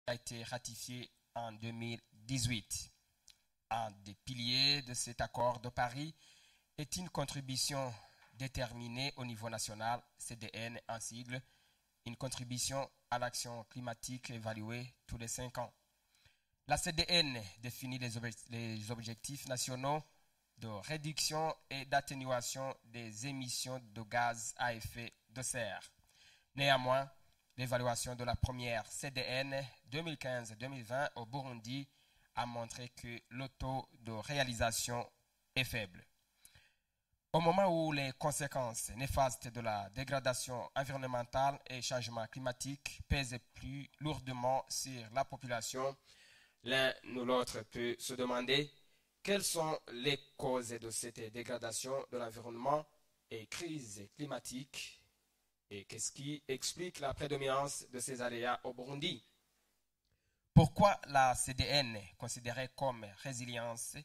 a été ratifié en 2018. Un des piliers de cet accord de Paris est une contribution déterminée au niveau national, CDN en sigle, une contribution à l'action climatique évaluée tous les 5 ans. La CDN définit les objectifs nationaux de réduction et d'atténuation des émissions de gaz à effet de serre. Néanmoins, l'évaluation de la première CDN 2015-2020 au Burundi a montré que le taux de réalisation est faible. Au moment où les conséquences néfastes de la dégradation environnementale et changement climatique pèsent plus lourdement sur la population, l'un ou l'autre peut se demander quelles sont les causes de cette dégradation de l'environnement et crise climatique et qu'est-ce qui explique la prédominance de ces aléas au Burundi. Pourquoi la CDN, considérée comme résilience,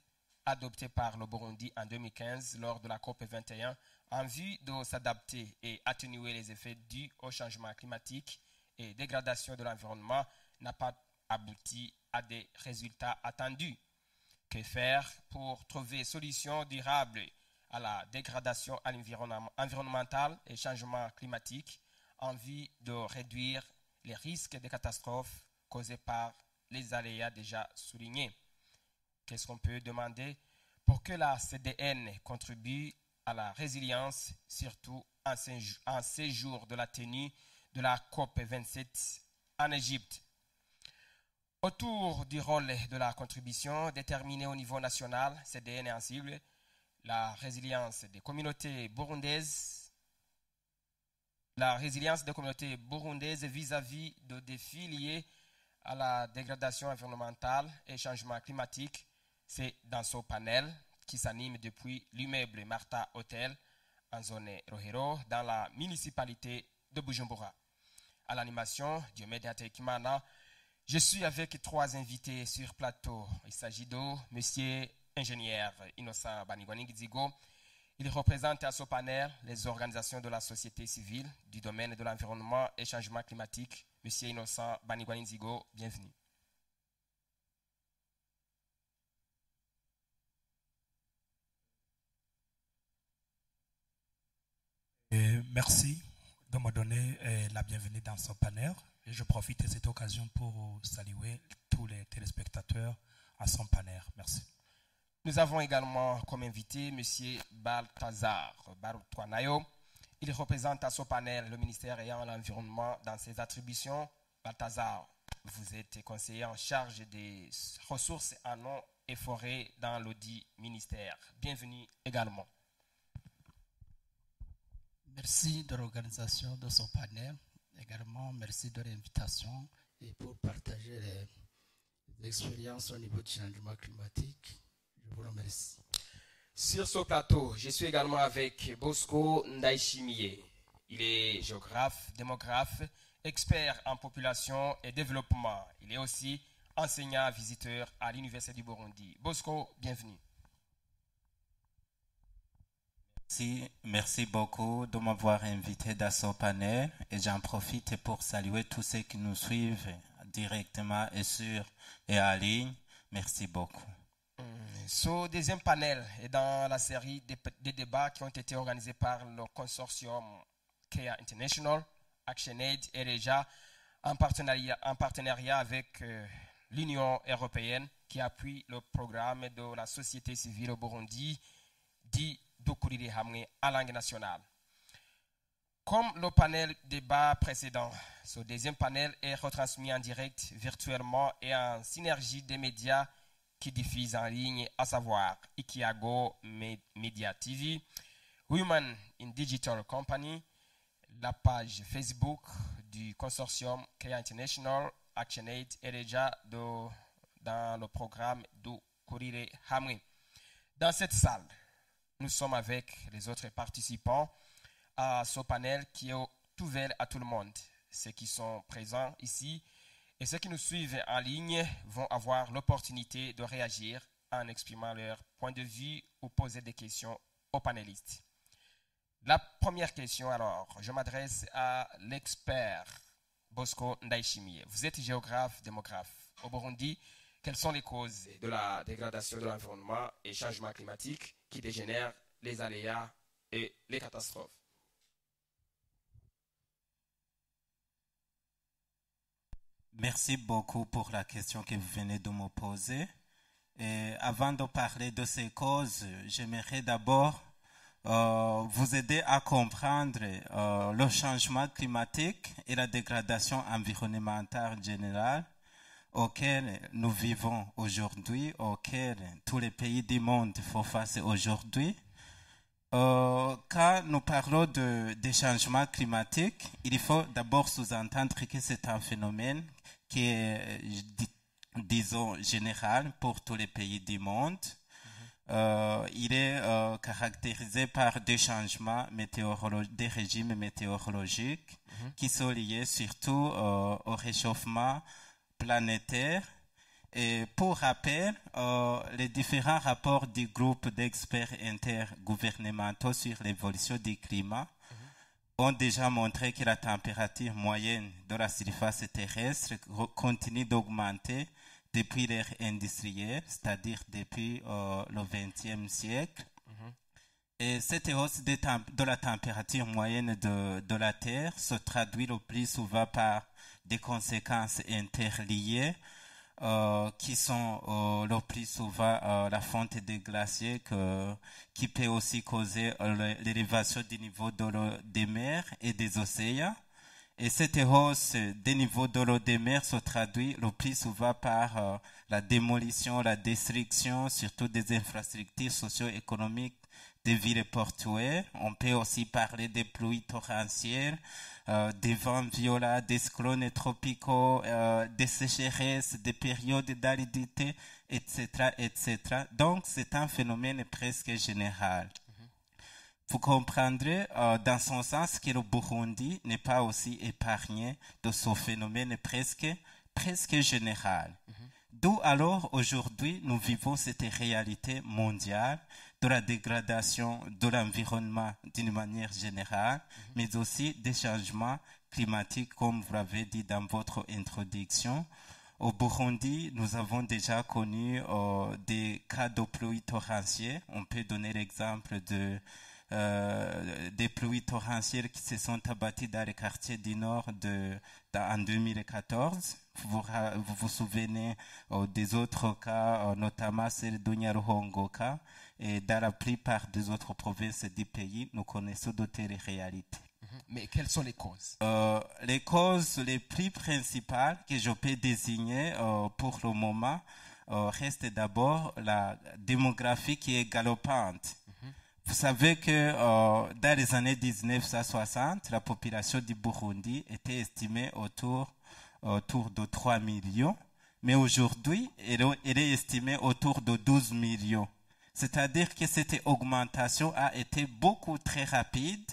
adoptée par le Burundi en 2015 lors de la COP 21, en vue de s'adapter et atténuer les effets dus au changement climatique et dégradation de l'environnement, n'a pas abouti à des résultats attendus? Que faire pour trouver solutions durables à la dégradation environnementale et changement climatique en vue de réduire les risques de catastrophes causés par les aléas déjà soulignés? Qu'est-ce qu'on peut demander pour que la CDN contribue à la résilience, surtout en ces jours de la tenue de la COP 27 en Égypte? Autour du rôle de la contribution déterminée au niveau national, CDN en sigle, la résilience des communautés burundaises vis-à-vis de défis liés à la dégradation environnementale et changement climatique, c'est dans ce panel qui s'anime depuis l'immeuble Martha Hotel en zone Rohero dans la municipalité de Bujumbura. À l'animation, Diomede Hatekimana, je suis avec 3 invités sur plateau. Il s'agit de Monsieur ingénieur Innocent Banigwani-Gizigo. Il représente à ce panel les organisations de la société civile du domaine de l'environnement et changement climatique. Monsieur Innocent Banigwani-Gizigo, bienvenue. Merci de me donner la bienvenue dans ce panel. Et je profite de cette occasion pour saluer tous les téléspectateurs à son panel. Merci. Nous avons également comme invité M. Balthazar Barutwanayo. Il représente à ce panel le ministère ayant l'environnement dans ses attributions. Balthazar, vous êtes conseiller en charge des ressources en eau et forêts dans l'audit ministère. Bienvenue également. Merci de l'organisation de ce panel. Également, merci de l'invitation et pour partager les expériences au niveau du changement climatique. Je vous remercie. Sur ce plateau, je suis également avec Bosco Ndaishimiye. Il est géographe, démographe, expert en population et développement. Il est aussi enseignant visiteur à l'Université du Burundi. Bosco, bienvenue. Merci beaucoup de m'avoir invité dans ce panel et j'en profite pour saluer tous ceux qui nous suivent directement et en ligne. Merci beaucoup. Ce deuxième panel est dans la série des débats qui ont été organisés par le consortium CARE International, ActionAid et REJA en partenariat avec l'Union européenne qui appuie le programme de la société civile au Burundi dit Dukurire Hamwe à langue nationale. Comme le panel débat précédent, ce deuxième panel est retransmis en direct virtuellement et en synergie des médias qui diffusent en ligne, à savoir Ikiago Media TV, Women in Digital Company, la page Facebook du consortium CARE International, ActionAid et REJA dans le programme Dukurire Hamwe. Dans cette salle, nous sommes avec les autres participants à ce panel qui est ouvert à tout le monde. Ceux qui sont présents ici et ceux qui nous suivent en ligne vont avoir l'opportunité de réagir en exprimant leur point de vue ou poser des questions aux panélistes. La première question, alors, je m'adresse à l'expert Bosco Ndaishimie. Vous êtes géographe, démographe. Au Burundi, quelles sont les causes de la dégradation de l'environnement et changement climatique qui dégénèrent les aléas et les catastrophes? Merci beaucoup pour la question que vous venez de me poser. Et avant de parler de ces causes, j'aimerais d'abord vous aider à comprendre le changement climatique et la dégradation environnementale générale auquel nous vivons aujourd'hui, auquel tous les pays du monde font face aujourd'hui. Quand nous parlons des changements climatiques, il faut d'abord sous-entendre que c'est un phénomène qui est, disons, général pour tous les pays du monde. Il est caractérisé par des changements des régimes météorologiques qui sont liés surtout au réchauffement planétaire. Et pour rappel, les différents rapports du groupe d'experts intergouvernementaux sur l'évolution du climat ont déjà montré que la température moyenne de la surface terrestre continue d'augmenter depuis l'ère industrielle, c'est-à-dire depuis le XXe siècle. Et cette hausse de la température moyenne de la Terre se traduit le plus souvent par des conséquences interliées qui sont le plus souvent la fonte des glaciers qui peut aussi causer l'élévation du niveau de l'eau des mers et des océans. Et cette hausse des niveaux de l'eau des mers se traduit le plus souvent par la démolition, la destruction, surtout des infrastructures socio-économiques des villes portuaires. On peut aussi parler des pluies torrentielles, des vents violents, des cyclones tropicaux, des sécheresses, des périodes d'aridité, etc., etc. Donc, c'est un phénomène presque général. Vous comprendrez dans son sens que le Burundi n'est pas aussi épargné de ce phénomène presque général. D'où alors aujourd'hui nous vivons cette réalité mondiale de la dégradation de l'environnement d'une manière générale, mais aussi des changements climatiques comme vous l'avez dit dans votre introduction. Au Burundi, nous avons déjà connu des cas de pluies torrentielles. On peut donner l'exemple des pluies torrentielles qui se sont abattues dans les quartiers du Nord en 2014. Vous vous souvenez des autres cas, notamment celle de Nyaruhongoka, et dans la plupart des autres provinces du pays, nous connaissons d'autres réalités. Mais quelles sont les causes? Les causes les plus principales que je peux désigner pour le moment restent d'abord la démographie qui est galopante. Vous savez que dans les années 1960, la population du Burundi était estimée autour de 3 millions, mais aujourd'hui, elle est estimée autour de 12 millions. C'est-à-dire que cette augmentation a été très rapide,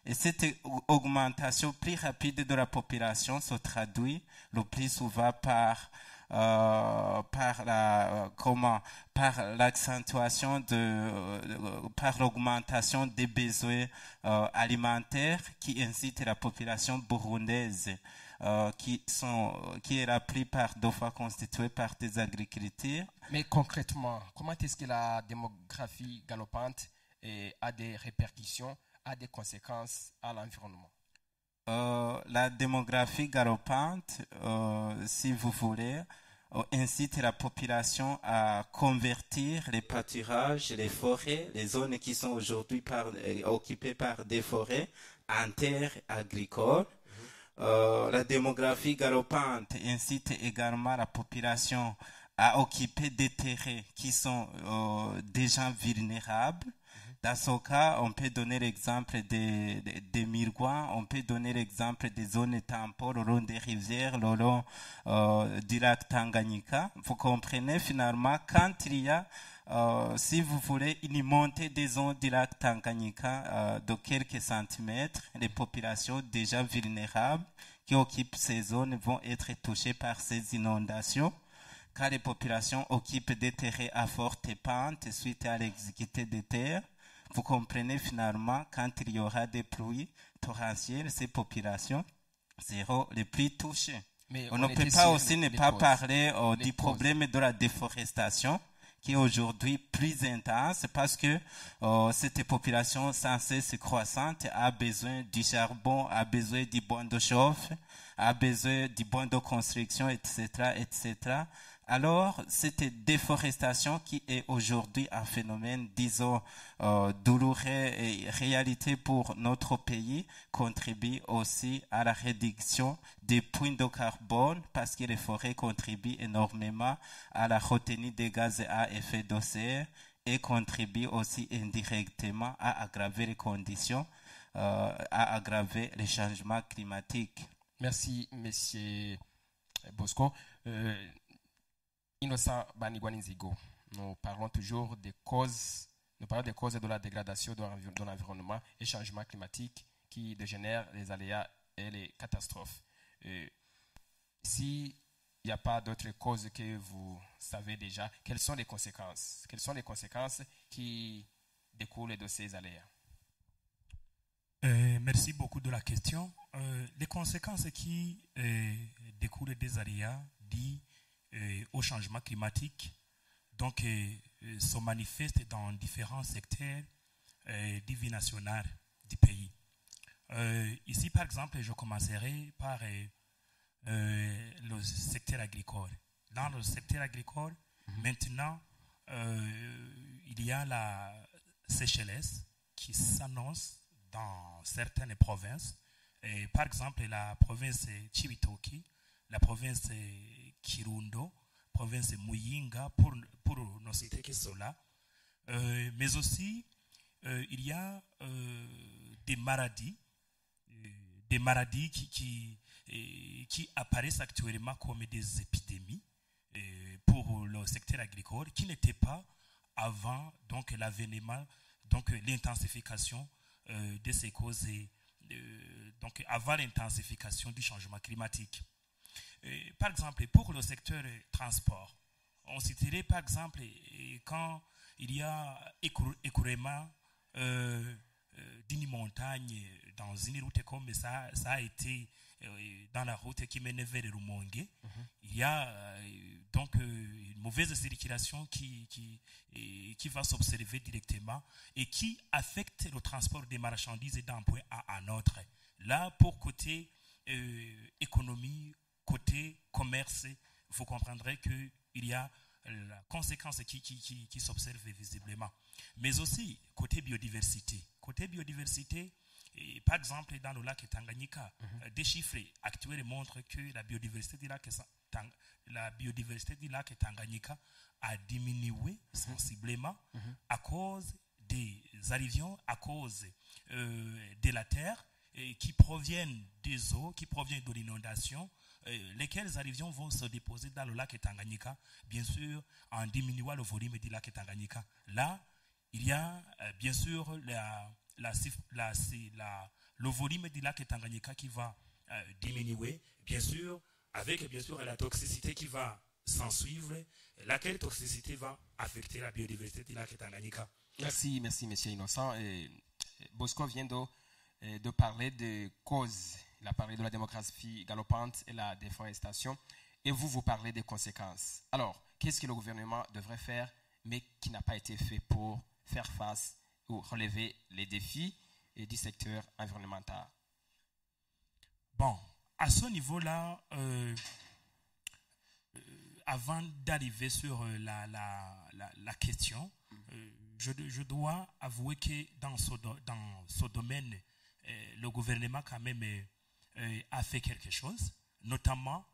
et cette augmentation plus rapide de la population se traduit le plus souvent par l'accentuation par l'augmentation des besoins alimentaires qui incite la population burundaise qui est la plupart des fois constituée par des agriculteurs. Mais concrètement, comment est-ce que la démographie galopante a des répercussions, a des conséquences à l'environnement? La démographie galopante, si vous voulez, incite la population à convertir les pâturages, les forêts, les zones qui sont aujourd'hui occupées par des forêts en terres agricoles. La démographie galopante incite également la population à occuper des terrains qui sont déjà vulnérables. Dans ce cas, on peut donner l'exemple des Mirgouans, on peut donner l'exemple des zones tampons, le long des rivières, le long du lac Tanganyika. Vous comprenez finalement, quand il y a, si vous voulez, une montée des eaux du lac Tanganyika de quelques centimètres, les populations déjà vulnérables qui occupent ces zones vont être touchées par ces inondations. Car les populations occupent des terrains à forte pente suite à l'exiguïté des terres, vous comprenez finalement, quand il y aura des pluies torrentielles, ces populations 0 les plus touchés. Mais On ne était peut pas sur aussi ne les pas causes. parler Les du causes. problème de la déforestation qui est aujourd'hui plus intense parce que cette population sans cesse croissante a besoin du charbon, a besoin du bois de chauffe, a besoin du bois de construction, etc., etc. Alors, cette déforestation qui est aujourd'hui un phénomène, disons, douloureux et réalité pour notre pays, contribue aussi à la réduction des puits de carbone parce que les forêts contribuent énormément à la retenue des gaz à effet de serre et contribuent aussi indirectement à aggraver les conditions, à aggraver les changements climatiques. Merci, Monsieur Bosco. Innocent Banigwaninzigo, nous parlons toujours des causes, de la dégradation de l'environnement et changement climatique qui dégénèrent les aléas et les catastrophes. S'il n'y a pas d'autres causes que vous savez déjà, quelles sont les conséquences? Quelles sont les conséquences qui découlent de ces aléas? Merci beaucoup de la question. Les conséquences qui découlent des aléas dits au changement climatique donc, se manifestent dans différents secteurs du vie nationale du pays. Ici, par exemple, je commencerai par le secteur agricole. Dans le secteur agricole, maintenant, il y a la sécheresse qui s'annonce dans certaines provinces. Par exemple, la province Chibitoki, la province Kirundo, province Muyinga, pour ne citer que cela. Mais aussi, il y a des maladies qui apparaissent actuellement comme des épidémies pour le secteur agricole, qui n'étaient pas avant donc l'avènement, donc l'intensification de ces causes, donc avant l'intensification du changement climatique. Par exemple, pour le secteur transport, on citerait par exemple quand il y a écoulement d'une montagne dans une route comme ça a été dans la route qui mène vers Rumongue, il y a donc une mauvaise circulation qui va s'observer directement et qui affecte le transport des marchandises d'un point A à un autre. Là, pour côté économie, côté commerce, vous comprendrez qu'il y a la conséquence qui s'observe visiblement. Mais aussi, côté biodiversité. Côté biodiversité, par exemple, dans le lac Tanganyika, des chiffres actuels montrent que la biodiversité du lac Tanganyika a diminué sensiblement à cause des alluvions, à cause de la terre qui proviennent des eaux, qui proviennent de l'inondation, lesquelles alluvions vont se déposer dans le lac Tanganyika, bien sûr, en diminuant le volume du lac Tanganyika. Là, il y a bien sûr le volume du lac Tanganyika qui va diminuer, bien sûr, avec bien sûr la toxicité qui va s'en suivre, laquelle toxicité va affecter la biodiversité du lac Tanganyika. Merci, Monsieur Innocent. Bosco vient de parler des causes. Il a parlé de la démographie galopante et la déforestation. Et vous parlez des conséquences. Alors, qu'est-ce que le gouvernement devrait faire, mais qui n'a pas été fait pour faire face ou relever les défis du secteur environnemental? Bon, à ce niveau-là, avant d'arriver sur la question, je dois avouer que dans ce domaine, le gouvernement quand même a fait quelque chose, notamment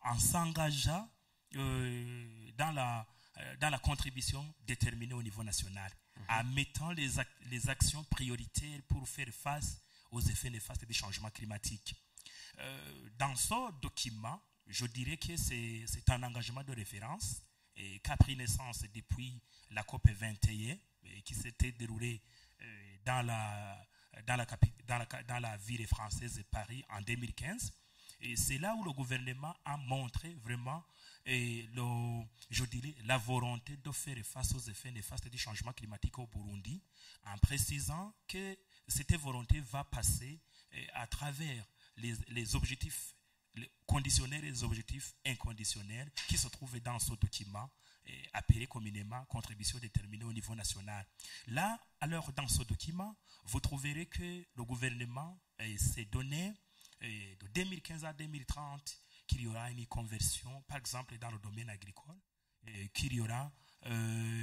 en s'engageant dans la contribution déterminée au niveau national, en mettant les actions prioritaires pour faire face aux effets néfastes des changements climatiques. Dans ce document, je dirais que c'est un engagement de référence qui a pris naissance depuis la COP 21 qui s'était déroulée dans la ville française de Paris en 2015. Et c'est là où le gouvernement a montré vraiment je dirais, la volonté de faire face aux effets néfastes du changement climatique au Burundi, en précisant que cette volonté va passer à travers les objectifs conditionnels et les objectifs inconditionnels qui se trouvent dans ce document appelé communément contribution déterminée au niveau national. Là, alors dans ce document, vous trouverez que le gouvernement s'est donné de 2015 à 2030 qu'il y aura une conversion, par exemple dans le domaine agricole, qu'il y aura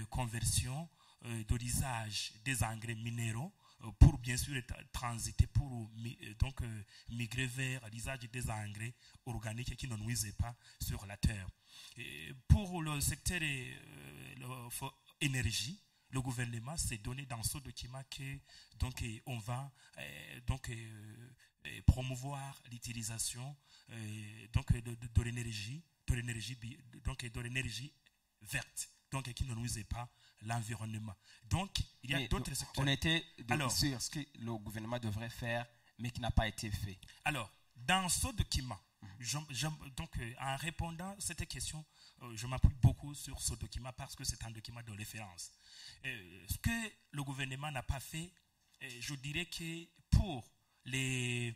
conversion de l'usage des engrais minéraux pour bien sûr transiter, pour donc migrer vers l'usage des engrais organiques qui ne nuisent pas sur la terre. Et pour le secteur énergie, le gouvernement s'est donné dans ce document que donc on va promouvoir l'utilisation donc de l'énergie verte, donc qui ne nuisait pas l'environnement. Donc il y a d'autres secteurs. On était sur ce que le gouvernement devrait faire, mais qui n'a pas été fait. Alors, dans ce document, donc en répondant à cette question, je m'appuie beaucoup sur ce document parce que c'est un document de référence. Ce que le gouvernement n'a pas fait, je dirais que pour les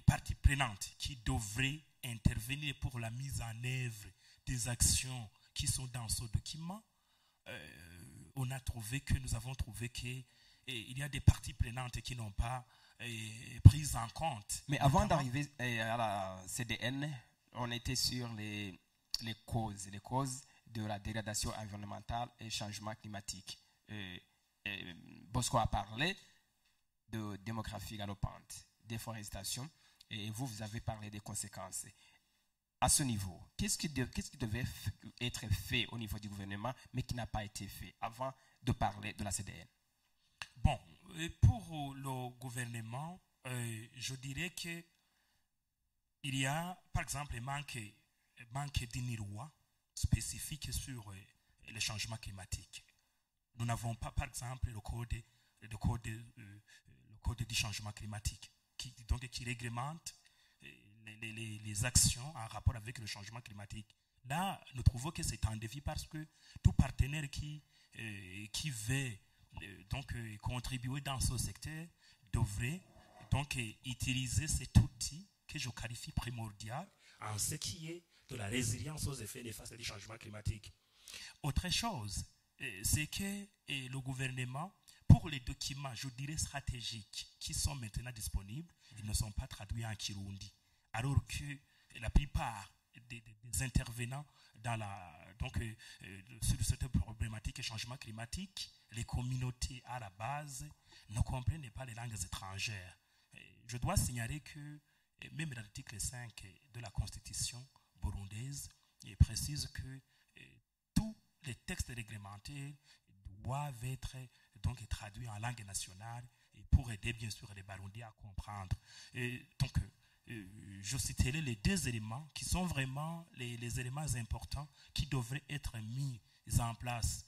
parties prenantes qui devraient intervenir pour la mise en œuvre des actions qui sont dans ce document, nous avons trouvé qu'il y a des parties prenantes qui n'ont pas prise en compte. Mais avant d'arriver à la CDN, on était sur les causes de la dégradation environnementale et changement climatique. Bosco a parlé de démographie galopante, déforestation, et vous avez parlé des conséquences. À ce niveau, qu'est-ce qui devait être fait au niveau du gouvernement, mais qui n'a pas été fait avant de parler de la CDN? Bon, pour le gouvernement, je dirais que il y a, par exemple, manque d'une loi spécifique sur le changement climatique. Nous n'avons pas, par exemple, le code du changement climatique qui réglemente les actions en rapport avec le changement climatique. Là, nous trouvons que c'est un défi parce que tout partenaire qui veut contribuer dans ce secteur devrait donc utiliser cet outil que je qualifie primordial en ce qui est de la résilience aux effets néfastes du changement climatique. Autre chose, c'est que le gouvernement, pour les documents, je dirais stratégiques, qui sont maintenant disponibles, ils ne sont pas traduits en Kirundi. Alors que la plupart des intervenants sur cette problématique de changement climatique, les communautés à la base ne comprennent pas les langues étrangères. Je dois signaler que même l'article 5 de la Constitution burundaise précise que tous les textes réglementaires doivent être donc traduits en langue nationale pour aider bien sûr les Burundais à comprendre. Je citerai les deux éléments qui sont vraiment les éléments importants qui devraient être mis en place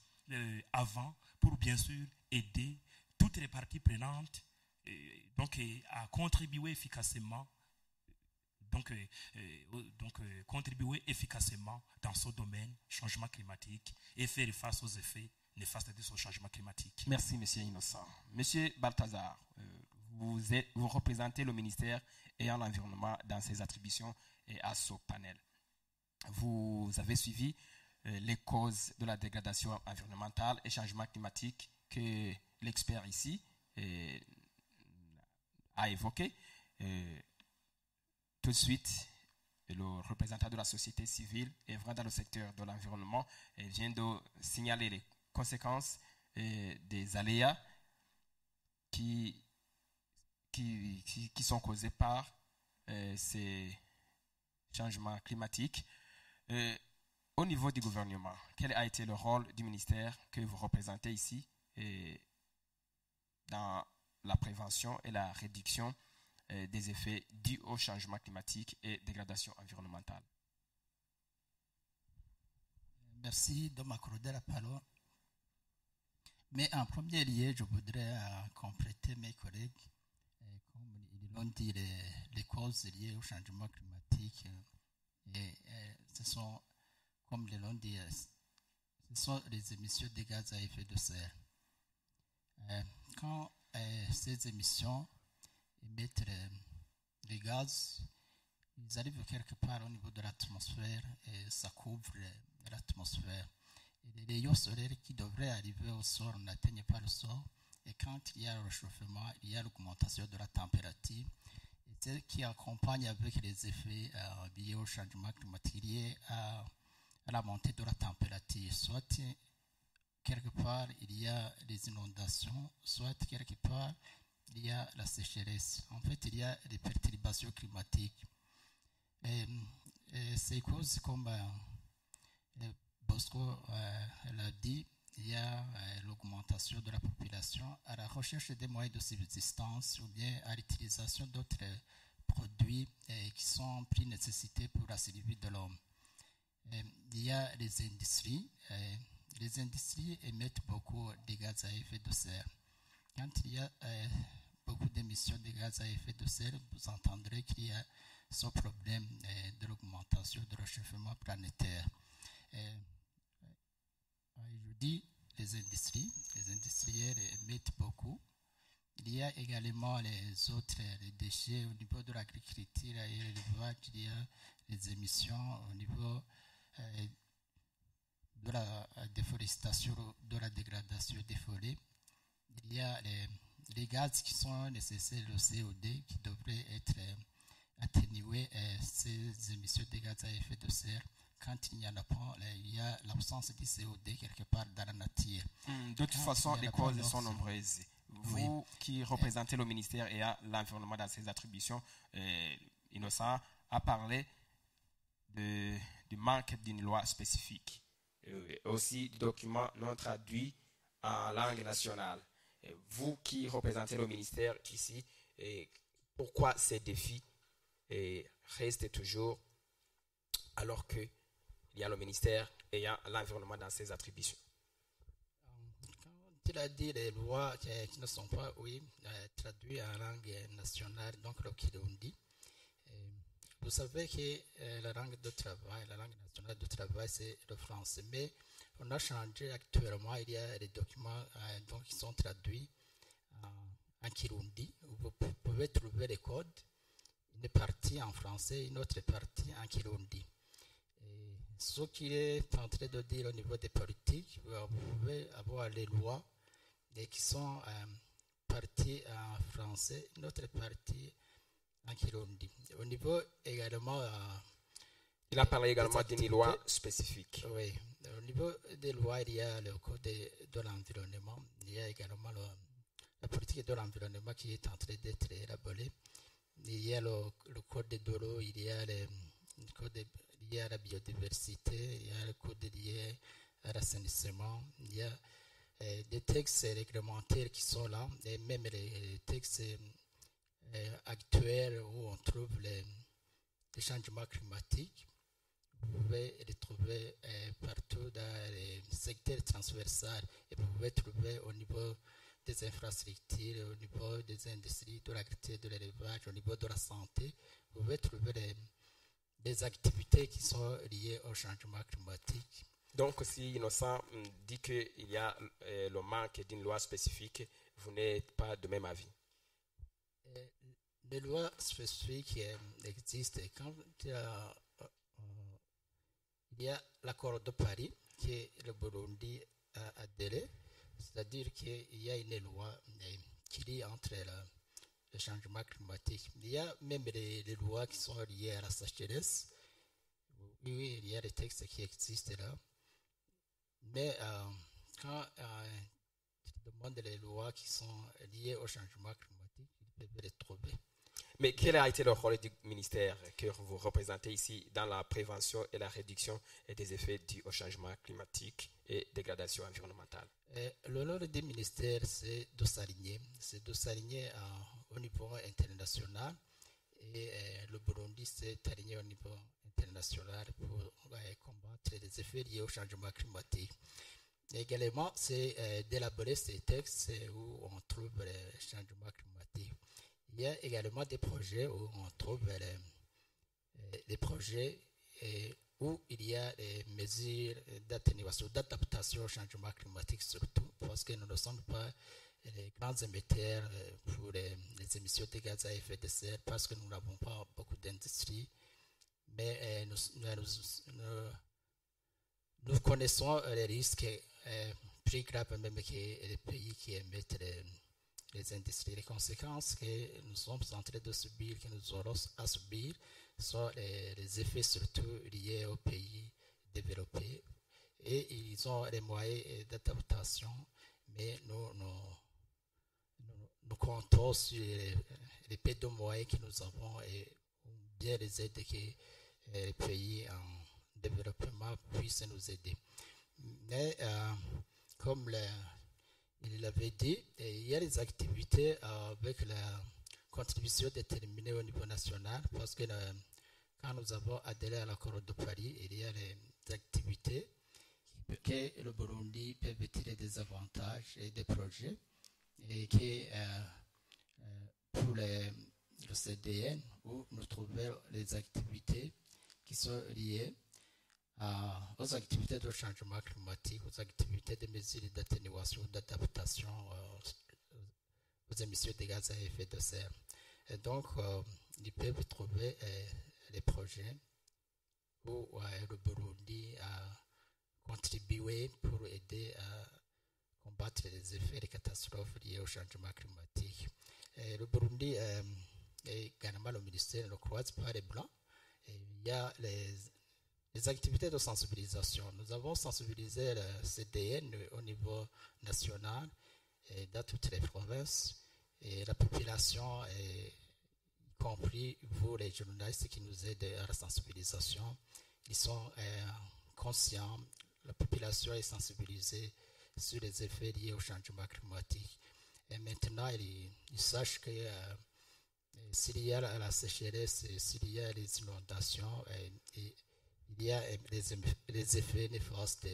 avant pour bien sûr aider toutes les parties prenantes à contribuer efficacement contribuer efficacement dans ce domaine changement climatique et faire face aux effets néfastes de ce changement climatique. Merci, M. Innocent. M. Balthazar, vous représentez le ministère ayant l'environnement dans ses attributions et à ce panel. Vous avez suivi les causes de la dégradation environnementale et changement climatique que l'expert ici a évoqué. Tout de suite, le représentant de la société civile œuvrant dans le secteur de l'environnement vient de signaler les conséquences des aléas qui sont causés par ces changements climatiques. Au niveau du gouvernement, quel a été le rôle du ministère que vous représentez ici dans la prévention et la réduction des effets dus au changement climatique et dégradation environnementale? Merci de m'accorder la parole. Mais en premier lieu, je voudrais compléter mes collègues. Comme ils l'ont dit, les causes liées au changement climatique, ce sont, comme ils l'ont dit, ce sont les émissions de gaz à effet de serre. Quand ces émissions émettent les gaz, ils arrivent quelque part au niveau de l'atmosphère et ça couvre l'atmosphère. Et les rayons solaires qui devraient arriver au sol n'atteignent pas le sol. Et quand il y a le réchauffement, il y a l'augmentation de la température. Et ce qui accompagne avec les effets liés au changement climatique, liés à la montée de la température. Soit quelque part il y a les inondations, soit quelque part il y a la sécheresse. En fait, il y a les perturbations climatiques. Et ces causes, comme Bosco l'a dit, il y a l'augmentation de la population à la recherche des moyens de subsistance ou bien à l'utilisation d'autres produits qui sont plus nécessités pour la survie de l'homme. Il y a les industries. Les industries émettent beaucoup de gaz à effet de serre. Quand il y a beaucoup d'émissions de gaz à effet de serre, vous entendrez qu'il y a ce problème de l'augmentation du réchauffement planétaire. Je dis les industriels émettent beaucoup. Il y a également les autres les déchets au niveau de l'agriculture et l'élevage. Il y a les émissions au niveau de la déforestation, de la dégradation des forêts. Il y a les gaz qui sont nécessaires, le CO2 qui devrait être atténué, ces émissions de gaz à effet de serre. Quand il n'y en a pas, il y a l'absence de CO2 quelque part dans la nature. De toute façon, les causes sont nombreuses. Vous qui représentez le ministère et l'environnement dans ses attributions, Innocent a parlé du manque d'une loi spécifique. Aussi du document non traduit en langue nationale. Vous qui représentez le ministère ici, pourquoi ces défis restent toujours alors qu'il y a le ministère ayant l'environnement dans ses attributions? Quand il a dit les lois qui ne sont pas traduites en langue nationale, donc le Kirundi, vous savez que la langue nationale de travail, c'est le français. Mais on a changé actuellement, il y a des documents donc, qui sont traduits en Kirundi. Vous pouvez trouver les codes, une partie en français, une autre partie en Kirundi. Et ce qui est en train de dire au niveau des politiques, vous pouvez avoir les lois qui sont parties en français, une autre partie en Kirundi. Au niveau également... il a parlé également d'une loi spécifique. Oui. Au niveau des lois, il y a le code de l'environnement. Il y a également la politique de l'environnement qui est en train d'être élaborée. Il y a le code de l'eau, il y a le code lié à la biodiversité, il y a le code lié à l'assainissement, il y a des textes réglementaires qui sont là, et même les textes actuels où on trouve les changements climatiques. Vous pouvez les trouver partout dans les secteurs transversaux et vous pouvez trouver au niveau des infrastructures, au niveau des industries, de l'agriculture, de l'élevage, au niveau de la santé. Vous pouvez trouver des activités qui sont liées au changement climatique. Donc, si Innocent dit qu'il y a le manque d'une loi spécifique, vous n'êtes pas de même avis? Les lois spécifiques existent. Quand il y a l'accord de Paris que le Burundi a adhéré, c'est-à-dire qu'il y a une loi qui lie entre le changement climatique. Il y a même les lois qui sont liées à la sécheresse. Oui, il y a des textes qui existent là. Mais quand tu demandes les lois qui sont liées au changement climatique, ils peuvent les trouver. Mais quel a été le rôle du ministère que vous représentez ici dans la prévention et la réduction des effets dus au changement climatique et dégradation environnementale? Le rôle du ministère, c'est de s'aligner. C'est de s'aligner au niveau international. Et le Burundi s'est aligné au niveau international pour combattre les effets liés au changement climatique. Et également, c'est d'élaborer ces textes où on trouve le changement climatique. Il y a également des projets où on trouve des projets où il y a des mesures d'atténuation, d'adaptation au changement climatique surtout, parce que nous ne sommes pas les grands émetteurs pour les émissions de gaz à effet de serre parce que nous n'avons pas beaucoup d'industrie. Mais nous connaissons les risques plus graves même que les pays qui émettent les industries. Les conséquences que nous sommes en train de subir, que nous aurons à subir, sont les effets surtout liés aux pays développés. Et ils ont les moyens d'adaptation, mais nous comptons sur les peu de moyens que nous avons et bien les aides que les pays en développement puissent nous aider. Mais comme il l'avait dit, il y a des activités avec la contribution déterminée au niveau national parce que quand nous avons adhéré à l'accord de Paris, il y a des activités que le Burundi peut tirer des avantages et des projets et que pour le CDN, où nous trouvons les activités qui sont liées aux activités de changement climatique, aux activités de mesures d'atténuation, d'adaptation aux émissions de gaz à effet de serre. Et donc, ils peuvent trouver les projets où le Burundi a contribué pour aider à combattre les effets des catastrophes liées au changement climatique. Le Burundi est également le ministère le croise par les Blancs. Il y a les activités de sensibilisation. Nous avons sensibilisé le CDN au niveau national et dans toutes les provinces. Et la population, y compris vous les journalistes qui nous aident à la sensibilisation, ils sont conscients. La population est sensibilisée sur les effets liés au changement climatique. Et maintenant, ils sachent que s'il y a la sécheresse, s'il y a les inondations, il y a les effets néfastes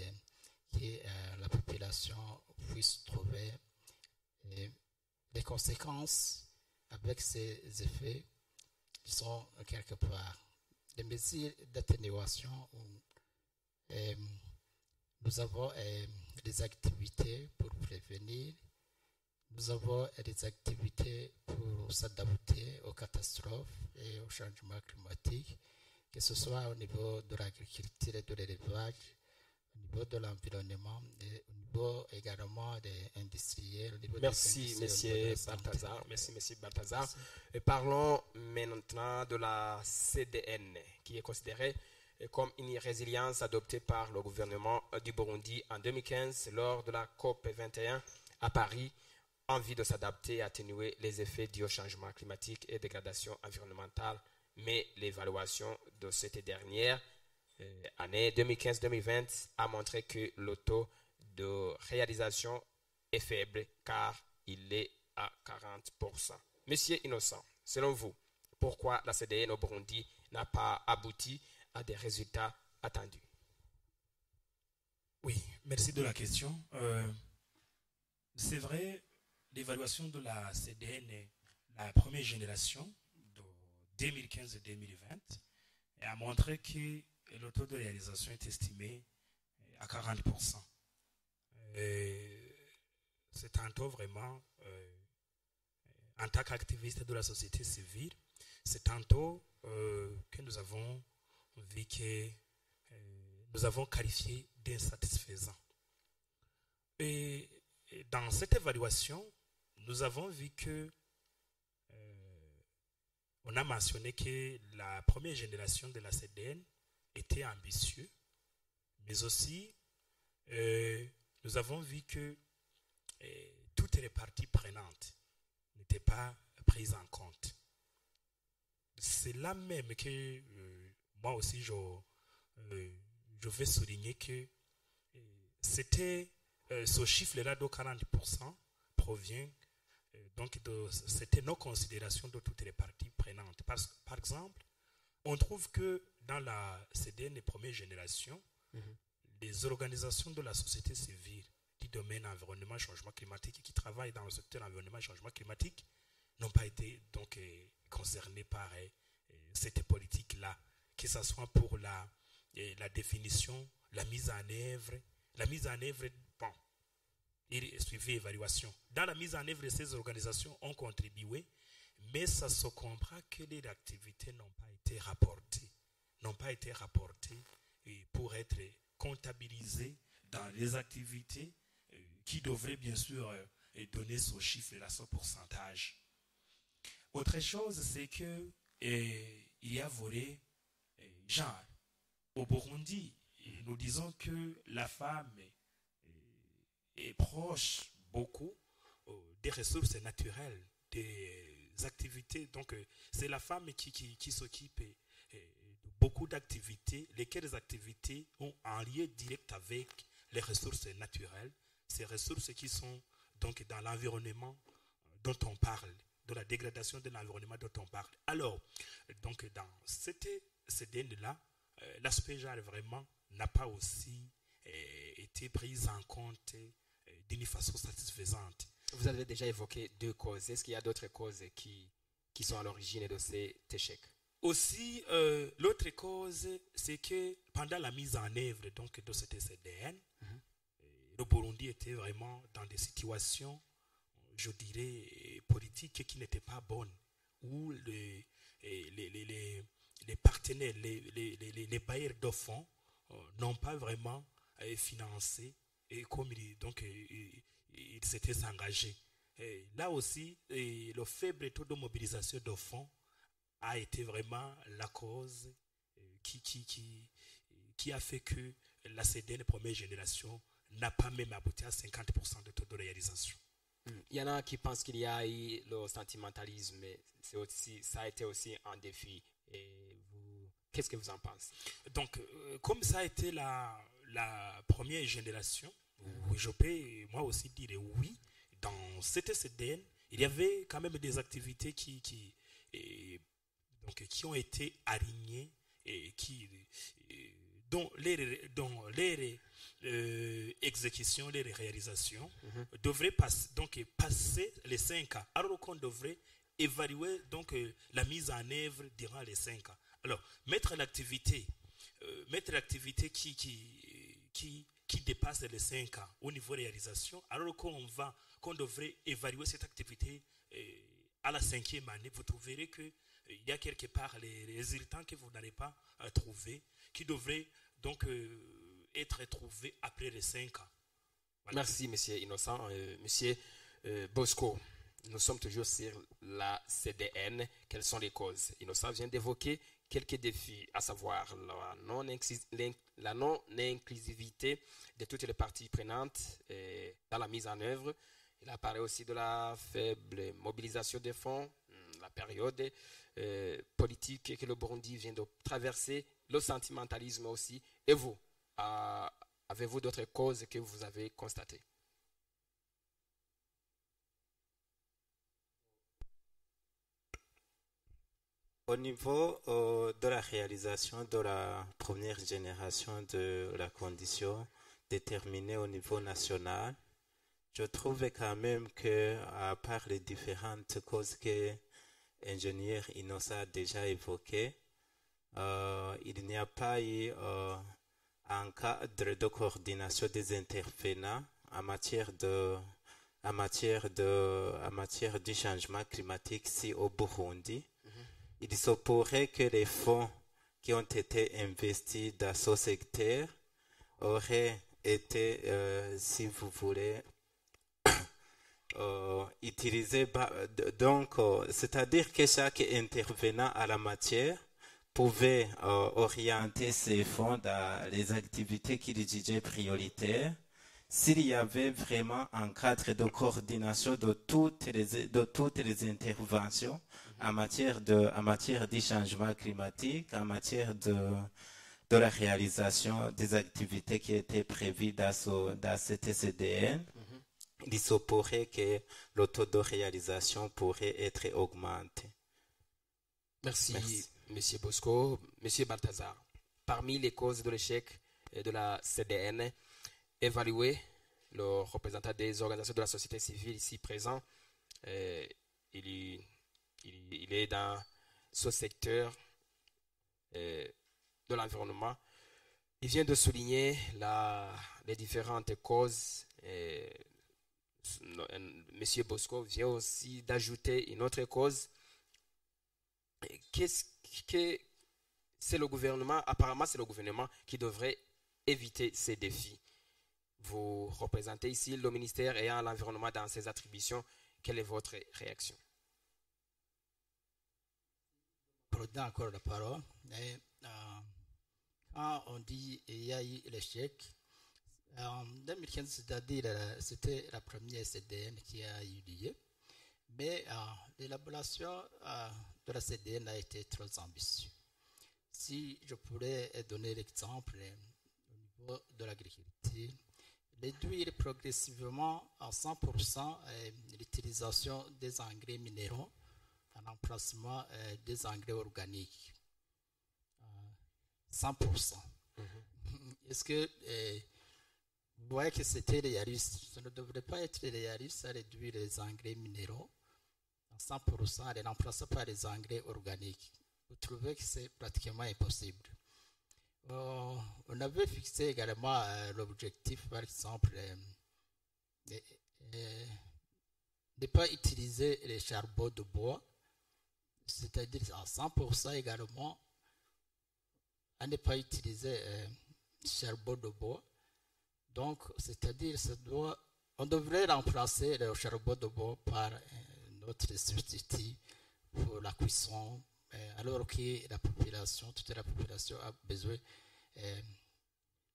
que la population puisse trouver. Et les conséquences avec ces effets sont quelque part des mesures d'atténuation. Nous avons des activités pour prévenir. Nous avons des activités pour s'adapter aux catastrophes et au changement climatique, que ce soit au niveau de l'agriculture et de l'élevage, au niveau de l'environnement, et au niveau également des industriels. Merci, monsieur Balthazar. Merci, monsieur Balthazar. Et parlons maintenant de la CDN, qui est considérée comme une résilience adoptée par le gouvernement du Burundi en 2015 lors de la COP 21 à Paris, en vue de s'adapter et atténuer les effets dus au changement climatique et dégradation environnementale. Mais l'évaluation de cette dernière année 2015-2020 a montré que le taux de réalisation est faible car il est à 40%. Monsieur Innocent, selon vous, pourquoi la CDN au Burundi n'a pas abouti à des résultats attendus? Oui, merci de la question. C'est vrai, l'évaluation de la CDN, la première génération de 2015-2020, a montré que le taux de réalisation est estimé à 40%. C'est un taux vraiment, en tant qu'activiste de la société civile, c'est un taux que nous avons vu que nous avons qualifié d'insatisfaisant. Et dans cette évaluation, nous avons vu que on a mentionné que la première génération de la CDN était ambitieuse, mais aussi nous avons vu que toutes les parties prenantes n'étaient pas prises en compte. C'est là même que moi aussi je vais souligner que c'était ce chiffre-là de 40% provient donc c'était nos considérations de toutes les parties prenantes. Par exemple, on trouve que dans la CDN première génération, les organisations de la société civile du domaine environnement changement climatique et qui travaillent dans le secteur environnement changement climatique n'ont pas été donc concernées par cette politique-là, que ce soit pour la définition, la mise en œuvre. La mise en œuvre, bon, et suivi évaluation. Dans la mise en œuvre de ces organisations ont contribué, mais ça se comprend que les activités n'ont pas été rapportées. Pour être comptabilisées dans les activités qui devraient bien sûr donner ce chiffre là, ce pourcentage. Autre chose, c'est que il y a volet genre. Au Burundi, nous disons que la femme est proche beaucoup des ressources naturelles, des activités. Donc, c'est la femme qui s'occupe de beaucoup d'activités, lesquelles activités ont un lien direct avec les ressources naturelles, ces ressources qui sont donc dans l'environnement dont on parle, de la dégradation de l'environnement dont on parle. Alors, donc dans cette CDN-là, l'aspect genre vraiment n'a pas aussi été pris en compte d'une façon satisfaisante. Vous avez déjà évoqué 2 causes. Est-ce qu'il y a d'autres causes qui sont à l'origine de cet échec? Aussi, l'autre cause, c'est que pendant la mise en œuvre donc, de cette CDN, le Burundi était vraiment dans des situations, je dirais, politiques qui n'étaient pas bonnes, où les partenaires, les bailleurs de fonds n'ont pas vraiment financé et comme ils s'étaient engagés. Et là aussi, le faible taux de mobilisation de fonds a été vraiment la cause qui a fait que la CDN première génération n'a pas même abouti à 50% de taux de réalisation. Il y en a qui pensent qu'il y a eu le sentimentalisme, mais ça a été aussi un défi. Et qu'est-ce que vous en pensez? Donc, comme ça a été la première génération, je peux moi aussi dire oui, dans cette CDN, il y avait quand même des activités qui ont été alignées et dont les exécutions, les réalisations devraient passer les 5 ans, alors qu'on devrait évaluer donc, la mise en œuvre durant les 5 ans. Alors, mettre l'activité qui dépasse les 5 ans au niveau réalisation, alors qu'on devrait évaluer cette activité à la 5e année, vous trouverez qu'il y a quelque part les résultats que vous n'allez pas trouver, qui devraient donc être trouvés après les 5 ans. Voilà. Merci, M. Innocent. M. Bosco, nous sommes toujours sur la CDN. Quelles sont les causes? Innocent vient d'évoquer quelques défis, à savoir la non-inclusivité de toutes les parties prenantes dans la mise en œuvre. Il apparaît aussi de la faible mobilisation des fonds, la période politique que le Burundi vient de traverser, le sentimentalisme aussi. Et vous, avez-vous d'autres causes que vous avez constatées? Au niveau de la réalisation de la première génération de la condition déterminée au niveau national, je trouve quand même que, à part les différentes causes que l'ingénieur Innocent a déjà évoquées, il n'y a pas eu un cadre de coordination des intervenants en matière du changement climatique ici au Burundi. Il se pourrait que les fonds qui ont été investis dans ce secteur auraient été, si vous voulez, utilisés. Donc, c'est-à-dire que chaque intervenant à la matière pouvait orienter ses fonds dans les activités qu'il jugeait prioritaires. S'il y avait vraiment un cadre de coordination de toutes les interventions en matière du changement climatique, en matière de la réalisation des activités qui étaient prévues dans cette CDN, il se pourrait que le taux de réalisation pourrait être augmenté. Merci. M. Bosco. M. Balthazar, parmi les causes de l'échec de la CDN, évaluer le représentant des organisations de la société civile ici présent, il est dans ce secteur de l'environnement. Il vient de souligner les différentes causes Monsieur Bosco vient aussi d'ajouter une autre cause. Qu'est-ce que c'est le gouvernement, apparemment c'est le gouvernement qui devrait éviter ces défis. Vous représentez ici le ministère ayant l'environnement dans ses attributions. Quelle est votre réaction? Prenons encore la parole. Et, quand on dit qu'il y a eu l'échec, en 2015, c'est-à-dire c'était la première CDN qui a eu lieu, mais l'élaboration de la CDN a été trop ambitieuse. Si je pourrais donner l'exemple au niveau de l'agriculture, réduire progressivement à 100% l'utilisation des engrais minéraux en remplacement des engrais organiques. 100%. Est-ce que vous voyez que c'était réaliste? Ça ne devrait pas être réaliste à réduire les engrais minéraux à 100% et les remplacer par les engrais organiques. Vous trouvez que c'est pratiquement impossible. On avait fixé également l'objectif, par exemple, de ne pas utiliser les charbons de bois, c'est-à-dire à 100% également, à ne pas utiliser charbon de bois. Donc, c'est-à-dire on devrait remplacer le charbon de bois par notre substitut pour la cuisson, alors que la population, toute la population a besoin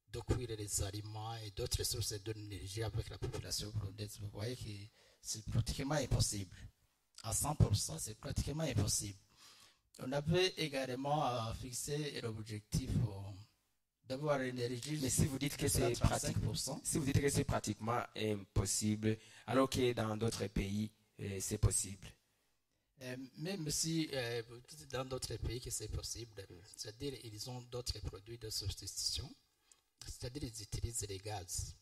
de cuire les aliments et d'autres sources d'énergie avec la population burundaise. Vous voyez que c'est pratiquement impossible. À 100%, c'est pratiquement impossible. On avait également fixé l'objectif d'avoir l'énergie. Mais si vous dites que c'est pratiquement impossible, alors que dans d'autres pays, c'est possible. Même si dans d'autres pays que c'est possible, c'est-à-dire ils ont d'autres produits de substitution, c'est-à-dire ils utilisent les gaz.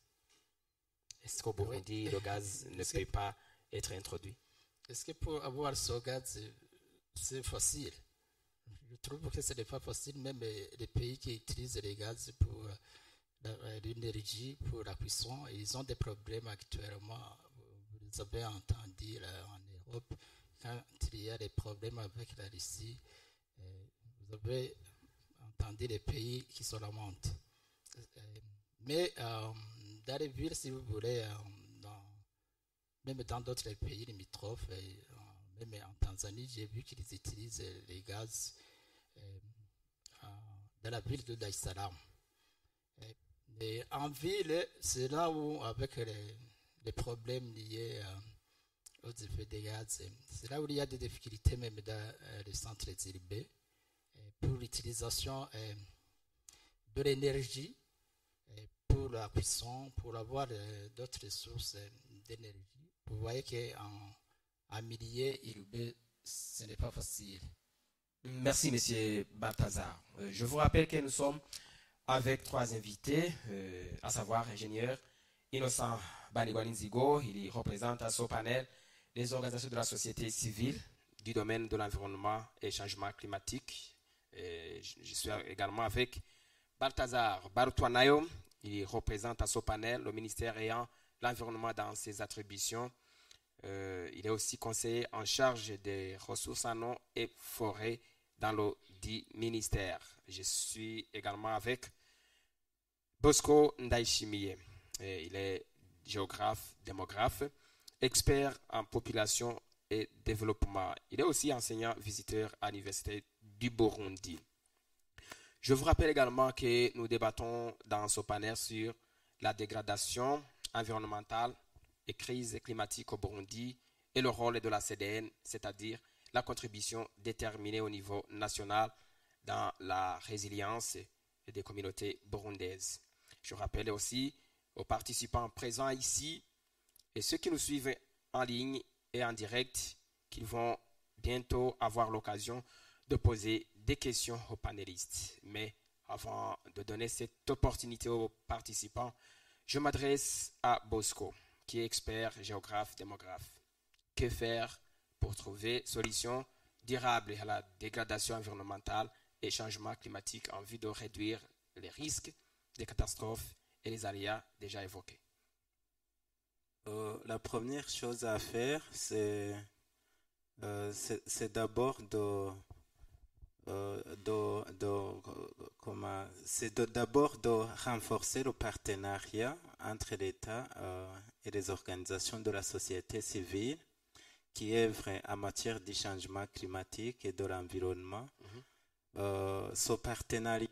Est-ce qu'au Burundi, le gaz ne peut pas être introduit? Est-ce que pour avoir ce gaz, c'est facile? Je trouve que ce n'est pas facile, même les pays qui utilisent les gaz pour l'énergie, pour la cuisson, ils ont des problèmes actuellement. Vous avez entendu là, en Europe, quand il y a des problèmes avec la Russie, vous avez entendu les pays qui se lamentent. Mais dans les villes, si vous voulez, même dans d'autres pays limitrophes, même en Tanzanie, j'ai vu qu'ils utilisent les gaz dans la ville de Dar es Salaam. Et en ville, c'est là où, avec les problèmes liés aux effets des gaz, c'est là où il y a des difficultés même dans les centres urbains pour l'utilisation de l'énergie, pour la cuisson, pour avoir d'autres sources d'énergie. Vous voyez qu'en milieu urbain, ce n'est pas facile. Merci, M. Balthazar. Je vous rappelle que nous sommes avec trois invités, à savoir l'ingénieur Innocent Banigwalinzigo. Il représente à son panel les organisations de la société civile du domaine de l'environnement et changement climatique. Je suis également avec Balthazar Barutwanayo. Il représente à son panel le ministère ayant l'environnement dans ses attributions. Il est aussi conseiller en charge des ressources en eau et forêts dans le dit ministère. Je suis également avec Bosco Ndaishimiye. Il est géographe, démographe, expert en population et développement. Il est aussi enseignant visiteur à l'Université du Burundi. Je vous rappelle également que nous débattons dans ce panel sur la dégradation environnementale et crise climatique au Burundi et le rôle de la CDN, c'est-à-dire la contribution déterminée au niveau national dans la résilience des communautés burundaises. Je rappelle aussi aux participants présents ici et ceux qui nous suivent en ligne et en direct qu'ils vont bientôt avoir l'occasion de poser des questions aux panélistes. Mais avant de donner cette opportunité aux participants, je m'adresse à Bosco, qui est expert, géographe, démographe. Que faire pour trouver solutions durables à la dégradation environnementale et changement climatique en vue de réduire les risques des catastrophes et les aléas déjà évoqués? La première chose à faire, c'est d'abord d'abord de renforcer le partenariat entre l'État et les organisations de la société civile qui œuvrent en matière du changement climatique et de l'environnement. Ce partenariat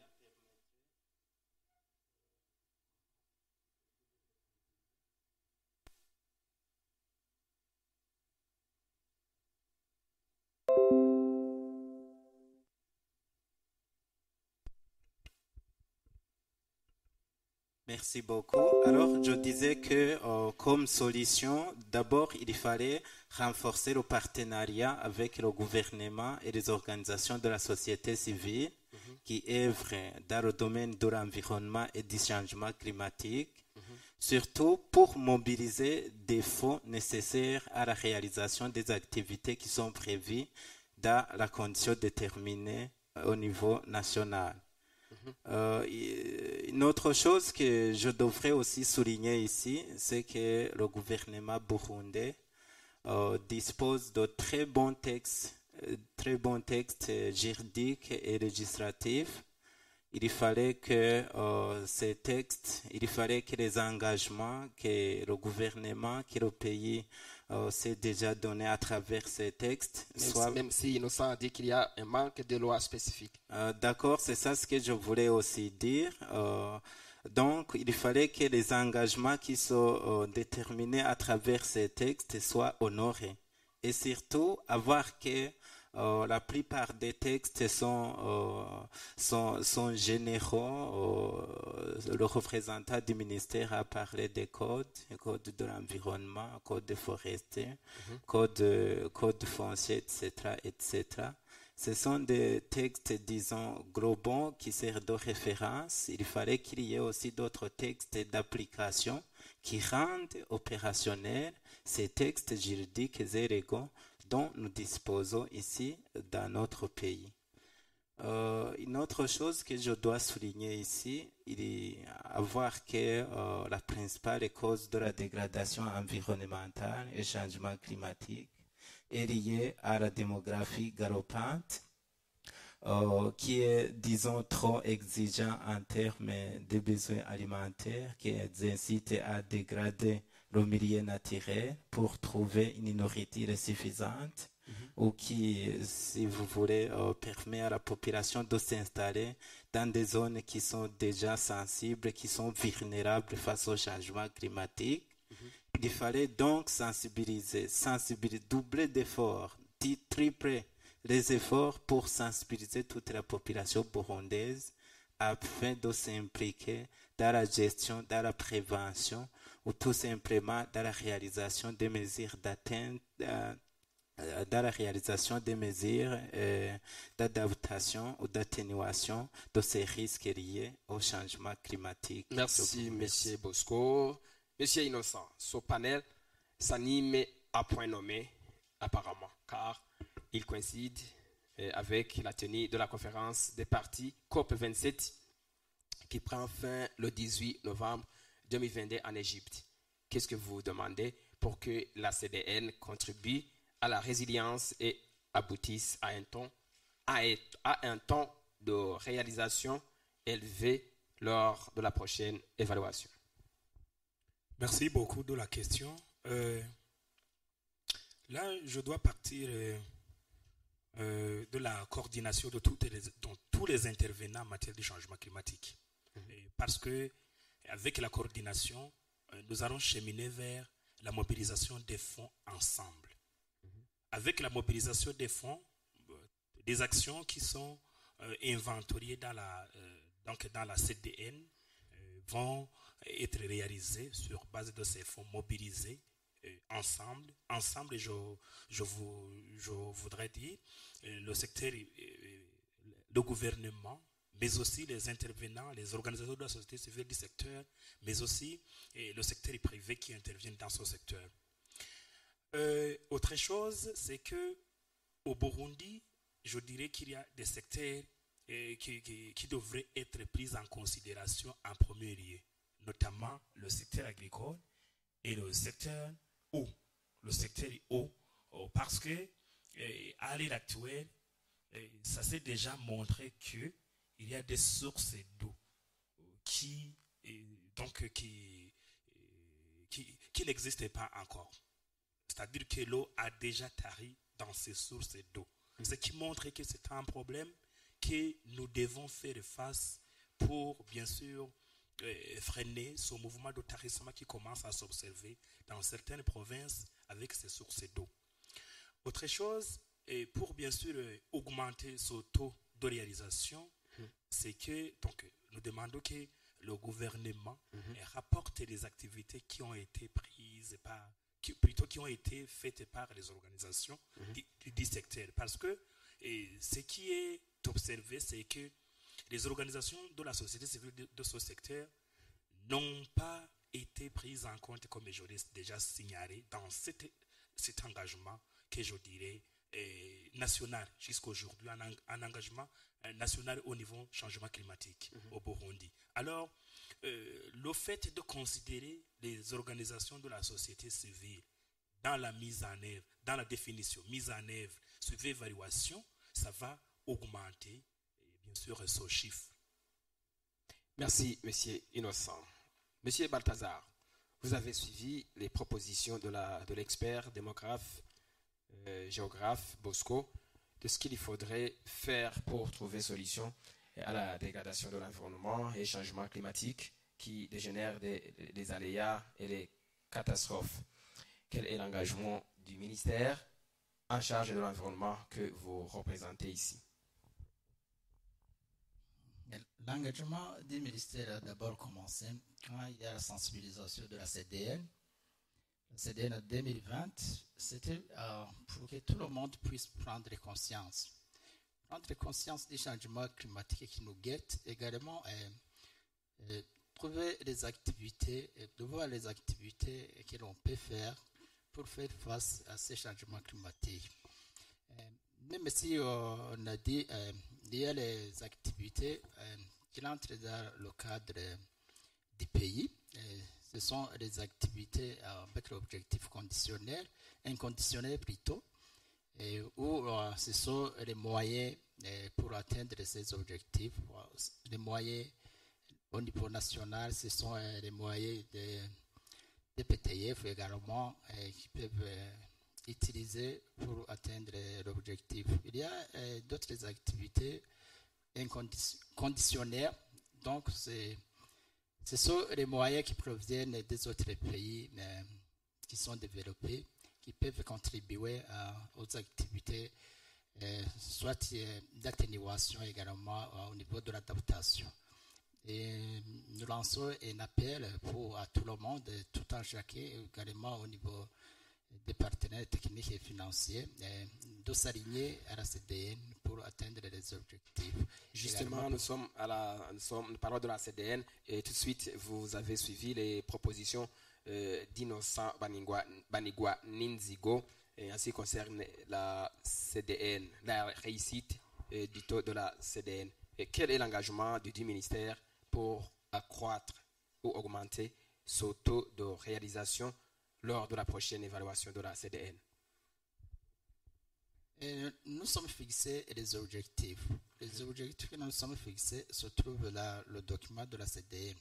Merci beaucoup. Alors, je disais que comme solution, d'abord, il fallait renforcer le partenariat avec le gouvernement et les organisations de la société civile qui œuvrent dans le domaine de l'environnement et du changement climatique, surtout pour mobiliser des fonds nécessaires à la réalisation des activités qui sont prévues dans la condition déterminée au niveau national. Une autre chose que je devrais aussi souligner ici, c'est que le gouvernement burundais dispose de très bons textes juridiques et législatifs. Il fallait que ces textes, il fallait que les engagements que le gouvernement, que le pays s'est déjà donné à travers ces textes. Même si Innocent a dit qu'il y a un manque de loi spécifique. D'accord, c'est ça ce que je voulais aussi dire. Donc, il fallait que les engagements qui sont déterminés à travers ces textes soient honorés. Et surtout, avoir que la plupart des textes sont généraux. Le représentant du ministère a parlé des codes de l'environnement, code forestier, code foncier, etc., etc. Ce sont des textes, disons, globaux qui servent de référence. Il fallait qu'il y ait aussi d'autres textes d'application qui rendent opérationnels ces textes juridiques et légaux dont nous disposons ici dans notre pays. Une autre chose que je dois souligner ici, il est à voir que la principale cause de la dégradation environnementale et changement climatique est liée à la démographie galopante, qui est, disons, trop exigeant en termes de besoins alimentaires, qui incite à dégrader le milieu naturel pour trouver une nourriture suffisante ou qui, si vous voulez, permet à la population de s'installer dans des zones qui sont déjà sensibles, qui sont vulnérables face au changement climatique. Il fallait donc sensibiliser, doubler d'efforts, tripler les efforts pour sensibiliser toute la population burundaise afin de s'impliquer dans la gestion, dans la prévention ou tout simplement dans la réalisation des mesures d'atteinte, dans la réalisation des mesures d'adaptation ou d'atténuation de ces risques liés au changement climatique. Merci, M. Bosco. Monsieur Innocent, ce panel s'anime à point nommé, apparemment, car il coïncide avec la tenue de la conférence des parties COP27 qui prend fin le 18 novembre 2022 en Égypte. Qu'est-ce que vous demandez pour que la CDN contribue à la résilience et aboutisse à un temps de réalisation élevé lors de la prochaine évaluation? Merci beaucoup de la question. Là, je dois partir de la coordination de tous les intervenants en matière de changement climatique. Parce que avec la coordination, nous allons cheminer vers la mobilisation des fonds ensemble. Avec la mobilisation des fonds, des actions qui sont inventoriées dans la CDN vont être réalisées sur base de ces fonds mobilisés ensemble. Ensemble, je voudrais dire le secteur, le gouvernement, mais aussi les intervenants, les organisations de la société civile du secteur, mais aussi le secteur privé qui interviennent dans ce secteur. Autre chose, c'est que au Burundi, je dirais qu'il y a des secteurs qui devraient être pris en considération en premier lieu, notamment le secteur agricole et le secteur eau. Le secteur eau, parce que à l'heure actuelle, ça s'est déjà montré que il y a des sources d'eau qui n'existaient pas encore. C'est-à-dire que l'eau a déjà tari dans ces sources d'eau. Ce qui montre que c'est un problème que nous devons faire face pour, bien sûr, freiner ce mouvement de tarissement qui commence à s'observer dans certaines provinces avec ces sources d'eau. Autre chose, et pour bien sûr augmenter ce taux de réalisation, c'est que nous demandons que le gouvernement rapporte les activités qui ont été prises qui ont été faites par les organisations du secteur. Parce que ce qui est observé, c'est que les organisations de la société civile de ce secteur n'ont pas été prises en compte, comme je l'ai déjà signalé, dans cet engagement que je dirais national jusqu'à aujourd'hui, un engagement national au niveau changement climatique au Burundi. Alors, le fait de considérer les organisations de la société civile dans la mise en œuvre, dans la définition, mise en œuvre, suivi évaluation, ça va augmenter, bien sûr, ce chiffre. Merci, Monsieur Innocent. Monsieur Balthazar, vous avez suivi les propositions de l'expert démographe, géographe Bosco, de ce qu'il faudrait faire pour trouver solution à la dégradation de l'environnement et changement climatique qui dégénère des aléas et les catastrophes. Quel est l'engagement du ministère en charge de l'environnement que vous représentez ici? L'engagement du ministère a d'abord commencé quand il y a la sensibilisation de la CDN. La CDN en 2020, c'était pour que tout le monde puisse prendre conscience. Prendre conscience des changements climatiques qui nous guettent, également trouver les activités, de voir les activités que l'on peut faire pour faire face à ces changements climatiques. Même si on a dit il y a les activités qui entrent dans le cadre du pays, ce sont les activités avec l'objectif conditionnel, inconditionnel plutôt, où ce sont les moyens pour atteindre ces objectifs. Les moyens au niveau national, ce sont les moyens des PTF également qui peuvent utiliser pour atteindre l'objectif. Il y a d'autres activités inconditionnelles, donc ce sont les moyens qui proviennent des autres pays qui sont développés, qui peuvent contribuer aux activités, soit d'atténuation également au niveau de l'adaptation. Et nous lançons un appel à tout le monde, tout un chacun, également au niveau des partenaires techniques et financiers, de s'aligner à la CDN pour atteindre les objectifs. Justement, nous parlons de la CDN et tout de suite, vous avez suivi les propositions d'Innocent Banigwa Ninzigo en ce qui concerne la CDN, la réussite du taux de la CDN. Et quel est l'engagement du ministère pour accroître ou augmenter ce taux de réalisation lors de la prochaine évaluation de la CDN? Nous sommes fixés les objectifs. Les objectifs que nous sommes fixés se trouvent dans le document de la CDN.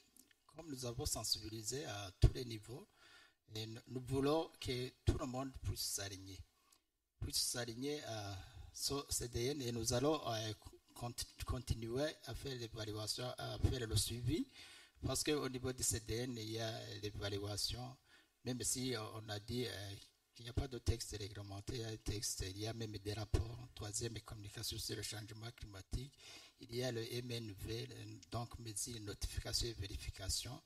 Comme nous avons sensibilisé à tous les niveaux, nous voulons que tout le monde puisse s'aligner à ce CDN et nous allons continuer à faire l'évaluation, à faire le suivi, parce qu'au niveau du CDN, il y a l'évaluation, même si on a dit qu'il n'y a pas de texte réglementé, il y a même des rapports, troisième communication sur le changement climatique, il y a le MNV, donc mesures, notification et vérification.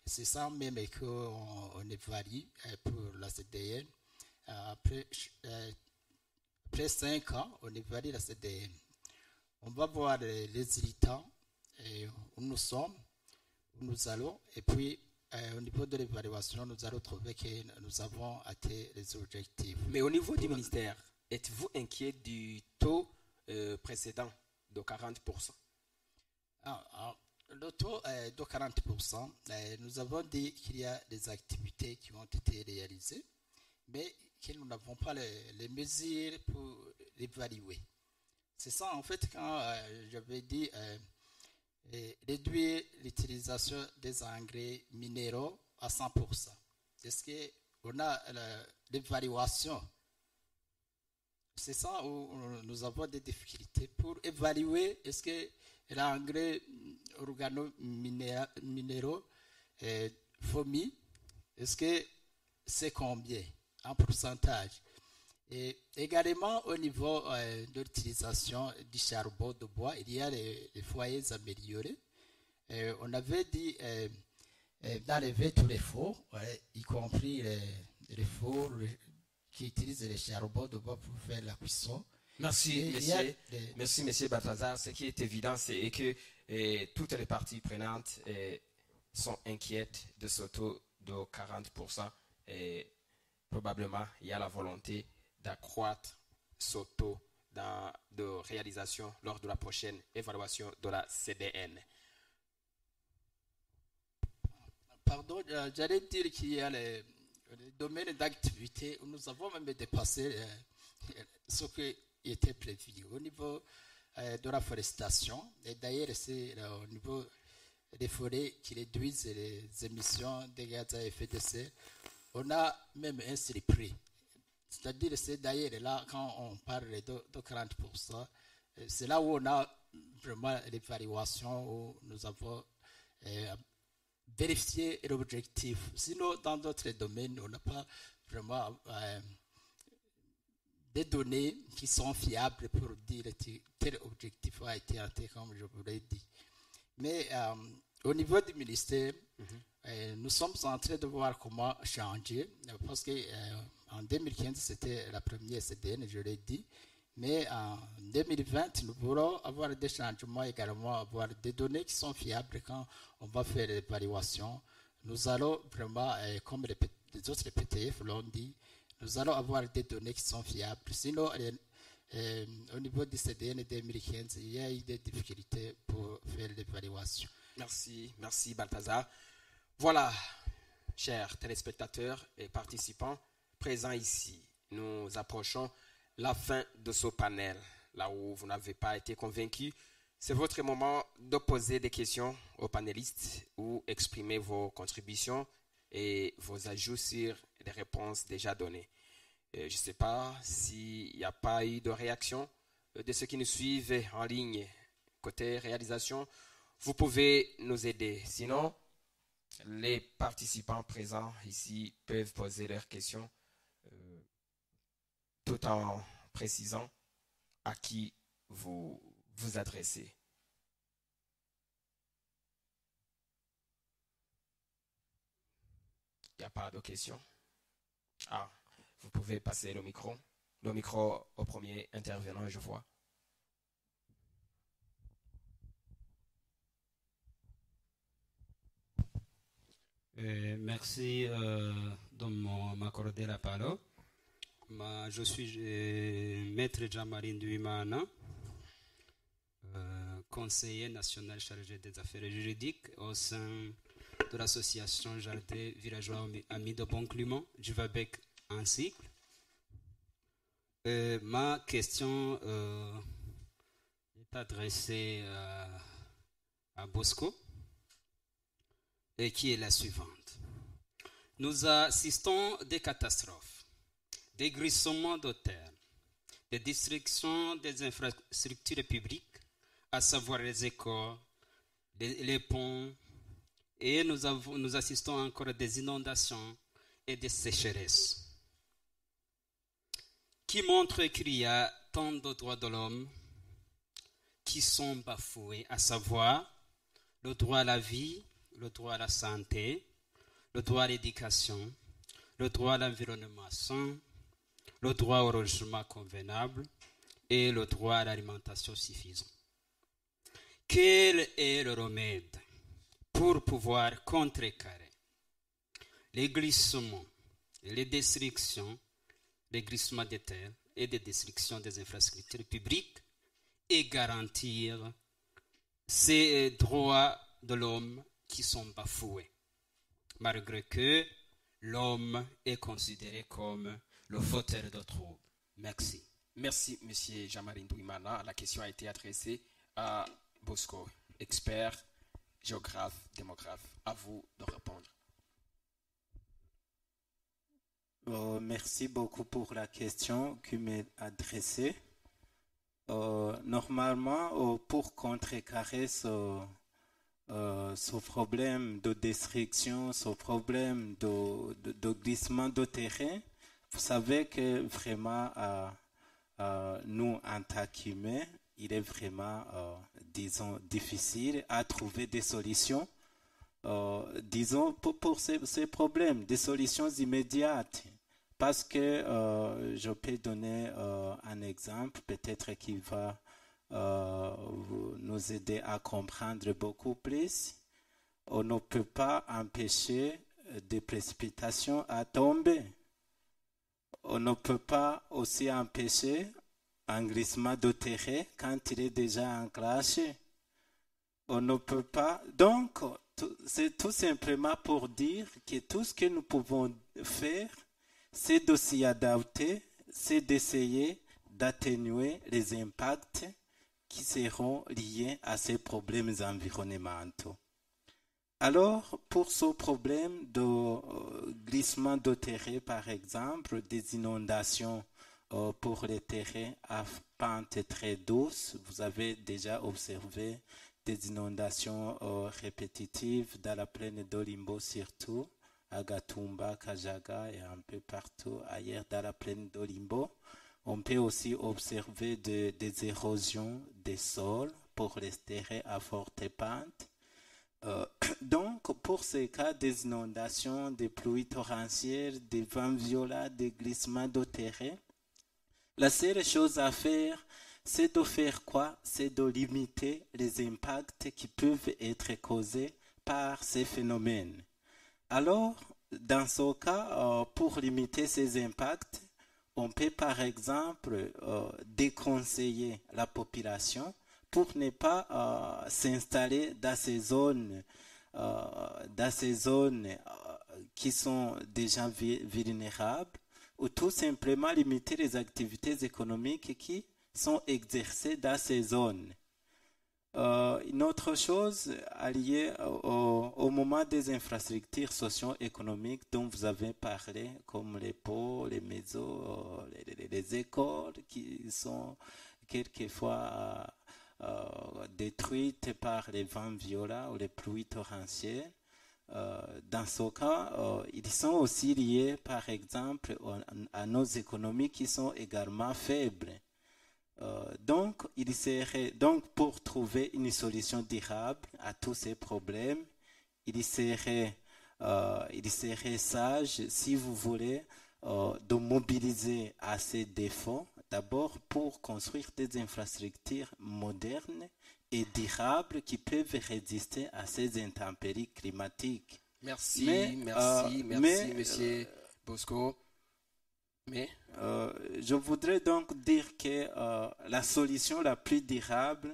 C'est ça même qu'on évalue pour la CDN. Après 5 ans, on évalue la CDN. On va voir les résultats, où nous sommes, où nous allons, et puis au niveau de l'évaluation, nous allons trouver que nous avons atteint les objectifs. Mais au niveau du ministère, êtes-vous inquiet du taux précédent de 40%? le taux est de 40%. Nous avons dit qu'il y a des activités qui ont été réalisées, mais que nous n'avons pas les mesures pour l'évaluer. C'est ça, en fait, quand j'avais dit réduire l'utilisation des engrais minéraux à 100%. Est-ce qu'on a l'évaluation? C'est ça où nous avons des difficultés pour évaluer est-ce que l'engrais organo-minéraux fourmis, est-ce que c'est combien en pourcentage? Et également au niveau de l'utilisation du charbon de bois, il y a les foyers améliorés. On avait dit d'enlever tous les fours, y compris les fours qui utilisent les charbons de bois pour faire la cuisson. Merci, monsieur Balthazar. Ce qui est évident, c'est que toutes les parties prenantes sont inquiètes de ce taux de 40%. Et probablement, il y a la volonté d'accroître ce taux de réalisation lors de la prochaine évaluation de la CDN. Pardon, j'allais dire qu'il y a les domaines d'activité où nous avons même dépassé ce qui était prévu au niveau de la forestation. Et d'ailleurs, c'est au niveau des forêts qui réduisent les émissions de gaz à effet de serre. On a même un surplus. C'est-à-dire, c'est d'ailleurs là, quand on parle de 40%, c'est là où on a vraiment l'évaluation, où nous avons vérifié l'objectif. Sinon, dans d'autres domaines, on n'a pas vraiment des données qui sont fiables pour dire quel objectif a été atteint, comme je vous l'ai dit. Mais au niveau du ministère, nous sommes en train de voir comment changer, parce que en 2015, c'était la première CDN, je l'ai dit, mais en 2020, nous voulons avoir des changements également, avoir des données qui sont fiables quand on va faire l'évaluation. Nous allons vraiment, comme les autres PTF l'ont dit, nous allons avoir des données qui sont fiables. Sinon, au niveau du CDN 2015, il y a eu des difficultés pour faire l'évaluation. Merci Balthazar. Voilà, chers téléspectateurs et participants présents ici, nous approchons la fin de ce panel. Là où vous n'avez pas été convaincu, c'est votre moment de poser des questions aux panélistes ou exprimer vos contributions et vos ajouts sur les réponses déjà données. Je ne sais pas s'il n'y a pas eu de réaction de ceux qui nous suivent en ligne. Côté réalisation, vous pouvez nous aider. Sinon, les participants présents ici peuvent poser leurs questions tout en précisant à qui vous vous adressez. Il n'y a pas de questions? Ah, vous pouvez passer le micro. Le micro au premier intervenant, je vois. Merci de m'accorder la parole. Je suis maître Jean-Marie Duimana, conseiller national chargé des affaires juridiques au sein de l'association Jardin Villageois Amis de Bon Climat, Juvabec en cycle. Ma question est adressée à Bosco et qui est la suivante. Nous assistons à des catastrophes, des glissements de terre, des destructions des infrastructures publiques, à savoir les écoles, les ponts, et nous assistons encore à des inondations et des sécheresses, qui montrent qu'il y a tant de droits de l'homme qui sont bafoués, à savoir le droit à la vie, le droit à la santé, le droit à l'éducation, le droit à l'environnement sain, le droit au logement convenable et le droit à l'alimentation suffisante. Quel est le remède pour pouvoir contrecarrer les glissements, les destructions, les glissements des terres et des destructions des infrastructures publiques et garantir ces droits de l'homme qui sont bafoués, malgré que l'homme est considéré comme le fauteur de troubles. Merci. Merci, M. Jean-Marie Ndouimana. La question a été adressée à Bosco, expert, géographe, démographe. À vous de répondre. Merci beaucoup pour la question qui m'est adressée. Normalement, pour contrecarrer ce problème de destruction, ce problème de glissement de terrain, vous savez que vraiment, nous, en tant qu'humains, il est vraiment, disons, difficile à trouver des solutions, disons, pour ces problèmes, des solutions immédiates. Parce que je peux donner un exemple, peut-être qui va nous aider à comprendre beaucoup plus. On ne peut pas empêcher des précipitations à tomber. On ne peut pas aussi empêcher un glissement de terrain quand il est déjà enclenché. On ne peut pas. Donc, c'est tout simplement pour dire que tout ce que nous pouvons faire, c'est de s'y adapter, c'est d'essayer d'atténuer les impacts qui seront liés à ces problèmes environnementaux. Alors, pour ce problème de glissement de terrain, par exemple, des inondations pour les terrains à pente très douce, vous avez déjà observé des inondations répétitives dans la plaine d'Olimbo surtout, à Gatumba, Kajaga et un peu partout ailleurs dans la plaine d'Olimbo. On peut aussi observer des érosions des sols pour les terrains à forte pente. Donc, pour ces cas des inondations, des pluies torrentielles, des vents violents, des glissements de terrain, la seule chose à faire, c'est de faire quoi? C'est de limiter les impacts qui peuvent être causés par ces phénomènes. Alors, dans ce cas, pour limiter ces impacts, on peut par exemple déconseiller la population pour ne pas s'installer dans ces zones qui sont déjà vulnérables, ou tout simplement limiter les activités économiques qui sont exercées dans ces zones. Une autre chose liée au moment des infrastructures socio-économiques dont vous avez parlé, comme les ponts, les maisons, les écoles qui sont quelquefois détruites par les vents violents ou les pluies torrentielles. Dans ce cas, ils sont aussi liés, par exemple, à nos économies qui sont également faibles. Donc, pour trouver une solution durable à tous ces problèmes, il serait sage, si vous voulez, de mobiliser assez de fonds, d'abord pour construire des infrastructures modernes et durables qui peuvent résister à ces intempéries climatiques. Merci, Monsieur Bosco. Mais je voudrais donc dire que la solution la plus durable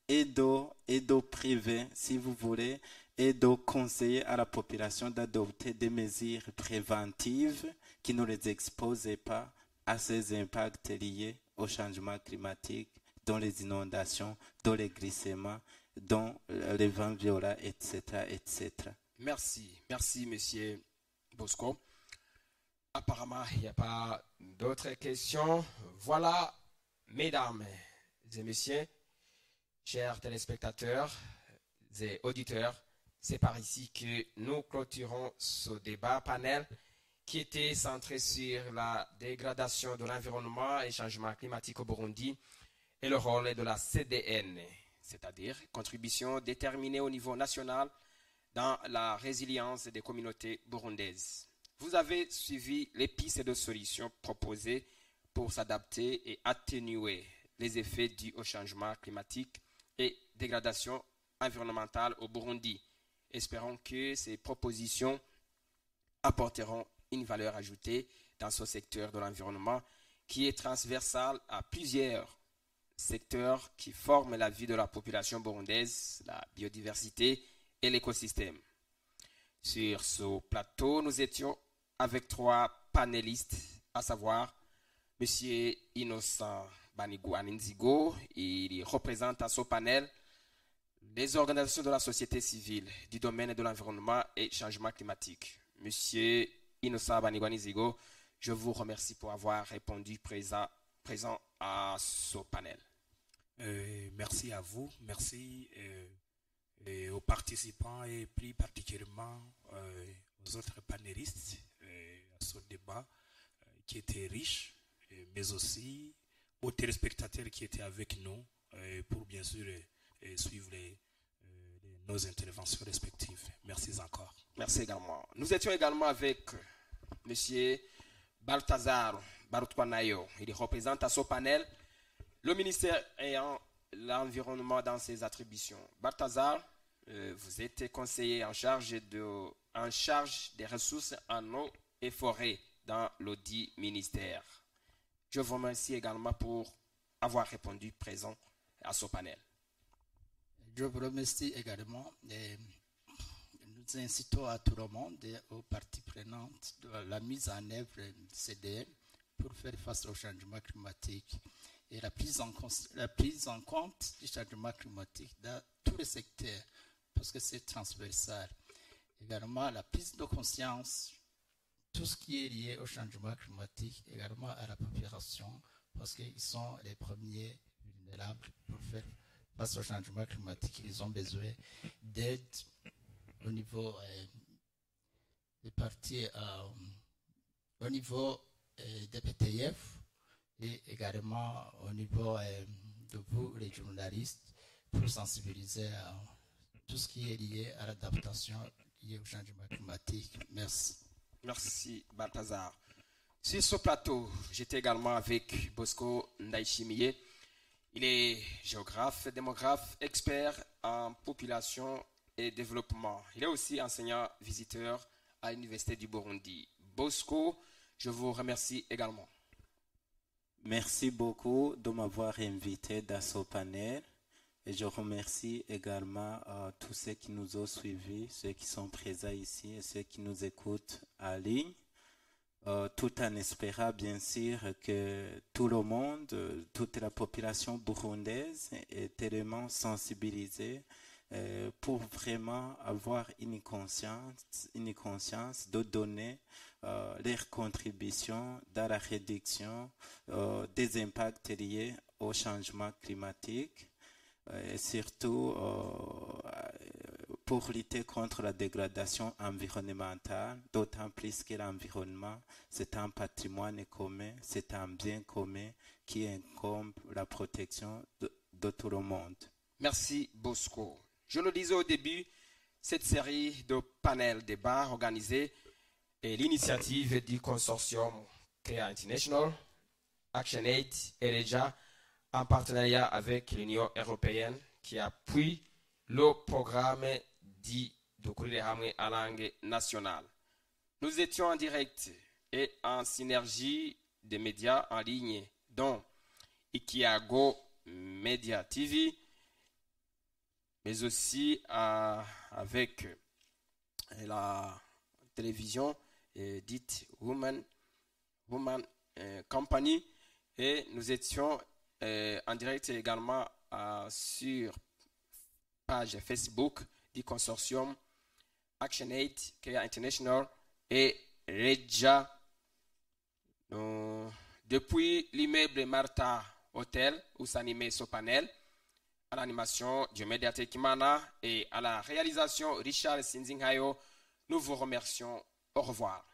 est de priver, si vous voulez, et de conseiller à la population d'adopter des mesures préventives qui ne les exposent pas à ces impacts liés au changement climatique, dont les inondations, dont les glissements, dont les vents violents, etc., etc. Merci, Monsieur Bosco. Apparemment, il n'y a pas d'autres questions. Voilà, mesdames et messieurs, chers téléspectateurs et auditeurs, c'est par ici que nous clôturons ce débat panel qui était centré sur la dégradation de l'environnement et le changement climatique au Burundi et le rôle de la CDN, c'est-à-dire contribution déterminée au niveau national dans la résilience des communautés burundaises. Vous avez suivi les pistes de solutions proposées pour s'adapter et atténuer les effets dus au changement climatique et dégradation environnementale au Burundi. Espérons que ces propositions apporteront une valeur ajoutée dans ce secteur de l'environnement qui est transversal à plusieurs secteurs qui forment la vie de la population burundaise, la biodiversité et l'écosystème. Sur ce plateau, nous étions avec 3 panélistes, à savoir M. Innocent Banigouaninzigo, il représente à ce panel les organisations de la société civile du domaine de l'environnement et changement climatique. Monsieur Innocent Banigouaninzigo, je vous remercie pour avoir répondu présent à ce panel. Merci à vous, merci aux participants et plus particulièrement aux autres panélistes à ce débat qui était riche, mais aussi aux téléspectateurs qui étaient avec nous pour bien sûr suivre nos interventions respectives. Merci encore. Merci également. Nous étions également avec M. Balthazar Barutwanayo. Il représente à ce panel le ministère ayant l'environnement dans ses attributions. Balthazar, vous êtes conseiller en charge des ressources en eau et forêt dans l'audit ministère. Je vous remercie également pour avoir répondu présent à ce panel. Je vous remercie également. Nous incitons à tout le monde et aux parties prenantes de la mise en œuvre du CDN pour faire face au changement climatique et la prise en compte du changement climatique dans tous les secteurs, parce que c'est transversal. Également, la prise de conscience, tout ce qui est lié au changement climatique, également à la population, parce qu'ils sont les premiers vulnérables pour faire face au changement climatique. Ils ont besoin d'aide au niveau des parties, au niveau des PTF et également au niveau de vous, les journalistes, pour sensibiliser à tout ce qui est lié à l'adaptation liée au changement climatique. Merci. Merci, Balthazar. Sur ce plateau, j'étais également avec Bosco Ndaïchimiye. Il est géographe, démographe, expert en population et développement. Il est aussi enseignant visiteur à l'Université du Burundi. Bosco, je vous remercie également. Merci beaucoup de m'avoir invité dans ce panel. Et je remercie également tous ceux qui nous ont suivis, ceux qui sont présents ici et ceux qui nous écoutent en ligne, tout en espérant bien sûr que tout le monde, toute la population burundaise est tellement sensibilisée pour vraiment avoir une conscience de donner leur contribution dans la réduction des impacts liés au changement climatique. Et surtout pour lutter contre la dégradation environnementale, d'autant plus que l'environnement, c'est un patrimoine commun, c'est un bien commun qui incombe la protection de tout le monde. Merci Bosco. Je le disais au début, cette série de panels débats organisés est l'initiative du consortium CREA International, ActionAid et REJA, en partenariat avec l'Union européenne qui appuie le programme dit Dokurirhamwe à langue nationale. Nous étions en direct et en synergie des médias en ligne, dont Ikiago Media TV, mais aussi avec la télévision dite Woman Company, et nous étions en direct également sur page Facebook du consortium ActionAid, CREA International et REJA. Depuis l'immeuble Martha Hotel où s'animait ce panel, à l'animation Diomede Tekimana et à la réalisation Richard Sinzinghayo, nous vous remercions. Au revoir.